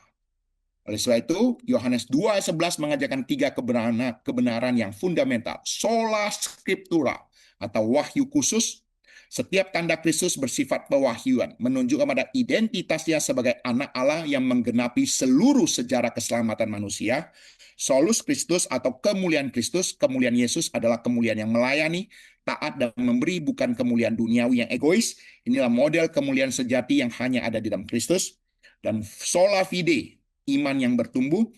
A: Oleh sebab itu, Yohanes 2 ayat 11 mengajarkan tiga kebenaran yang fundamental. Sola scriptura, atau wahyu khusus. Setiap tanda Kristus bersifat pewahyuan, menunjukkan pada identitasnya sebagai anak Allah yang menggenapi seluruh sejarah keselamatan manusia. Solus Kristus atau kemuliaan Kristus, kemuliaan Yesus adalah kemuliaan yang melayani, taat dan memberi, bukan kemuliaan duniawi yang egois. Inilah model kemuliaan sejati yang hanya ada di dalam Kristus. Dan sola fide, iman yang bertumbuh,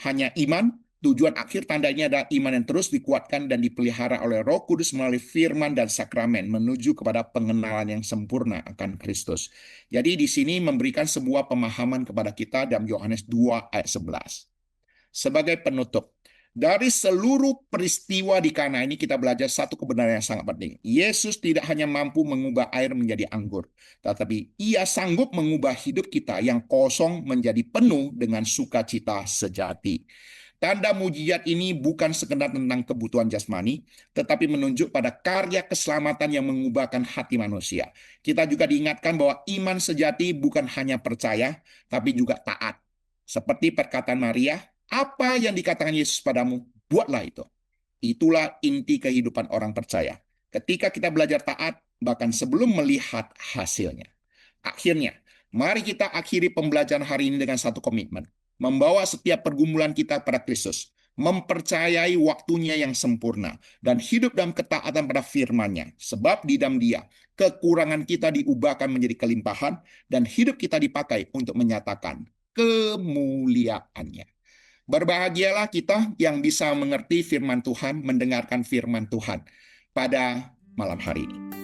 A: hanya iman. Tujuan akhir tandanya adalah iman yang terus dikuatkan dan dipelihara oleh Roh Kudus melalui firman dan sakramen menuju kepada pengenalan yang sempurna akan Kristus. Jadi di sini memberikan sebuah pemahaman kepada kita dalam Yohanes 2 ayat 11. Sebagai penutup, dari seluruh peristiwa di Kana ini kita belajar satu kebenaran yang sangat penting. Yesus tidak hanya mampu mengubah air menjadi anggur, tetapi ia sanggup mengubah hidup kita yang kosong menjadi penuh dengan sukacita sejati. Tanda mujizat ini bukan sekedar tentang kebutuhan jasmani, tetapi menunjuk pada karya keselamatan yang mengubahkan hati manusia. Kita juga diingatkan bahwa iman sejati bukan hanya percaya, tapi juga taat. Seperti perkataan Maria, apa yang dikatakan Yesus padamu, buatlah itu. Itulah inti kehidupan orang percaya. Ketika kita belajar taat, bahkan sebelum melihat hasilnya. Akhirnya, mari kita akhiri pembelajaran hari ini dengan satu komitmen. Membawa setiap pergumulan kita pada Kristus. Mempercayai waktunya yang sempurna. Dan hidup dalam ketaatan pada firman-Nya. Sebab di dalam Dia, kekurangan kita diubahkan menjadi kelimpahan. Dan hidup kita dipakai untuk menyatakan kemuliaan-Nya. Berbahagialah kita yang bisa mengerti firman Tuhan, mendengarkan firman Tuhan pada malam hari ini.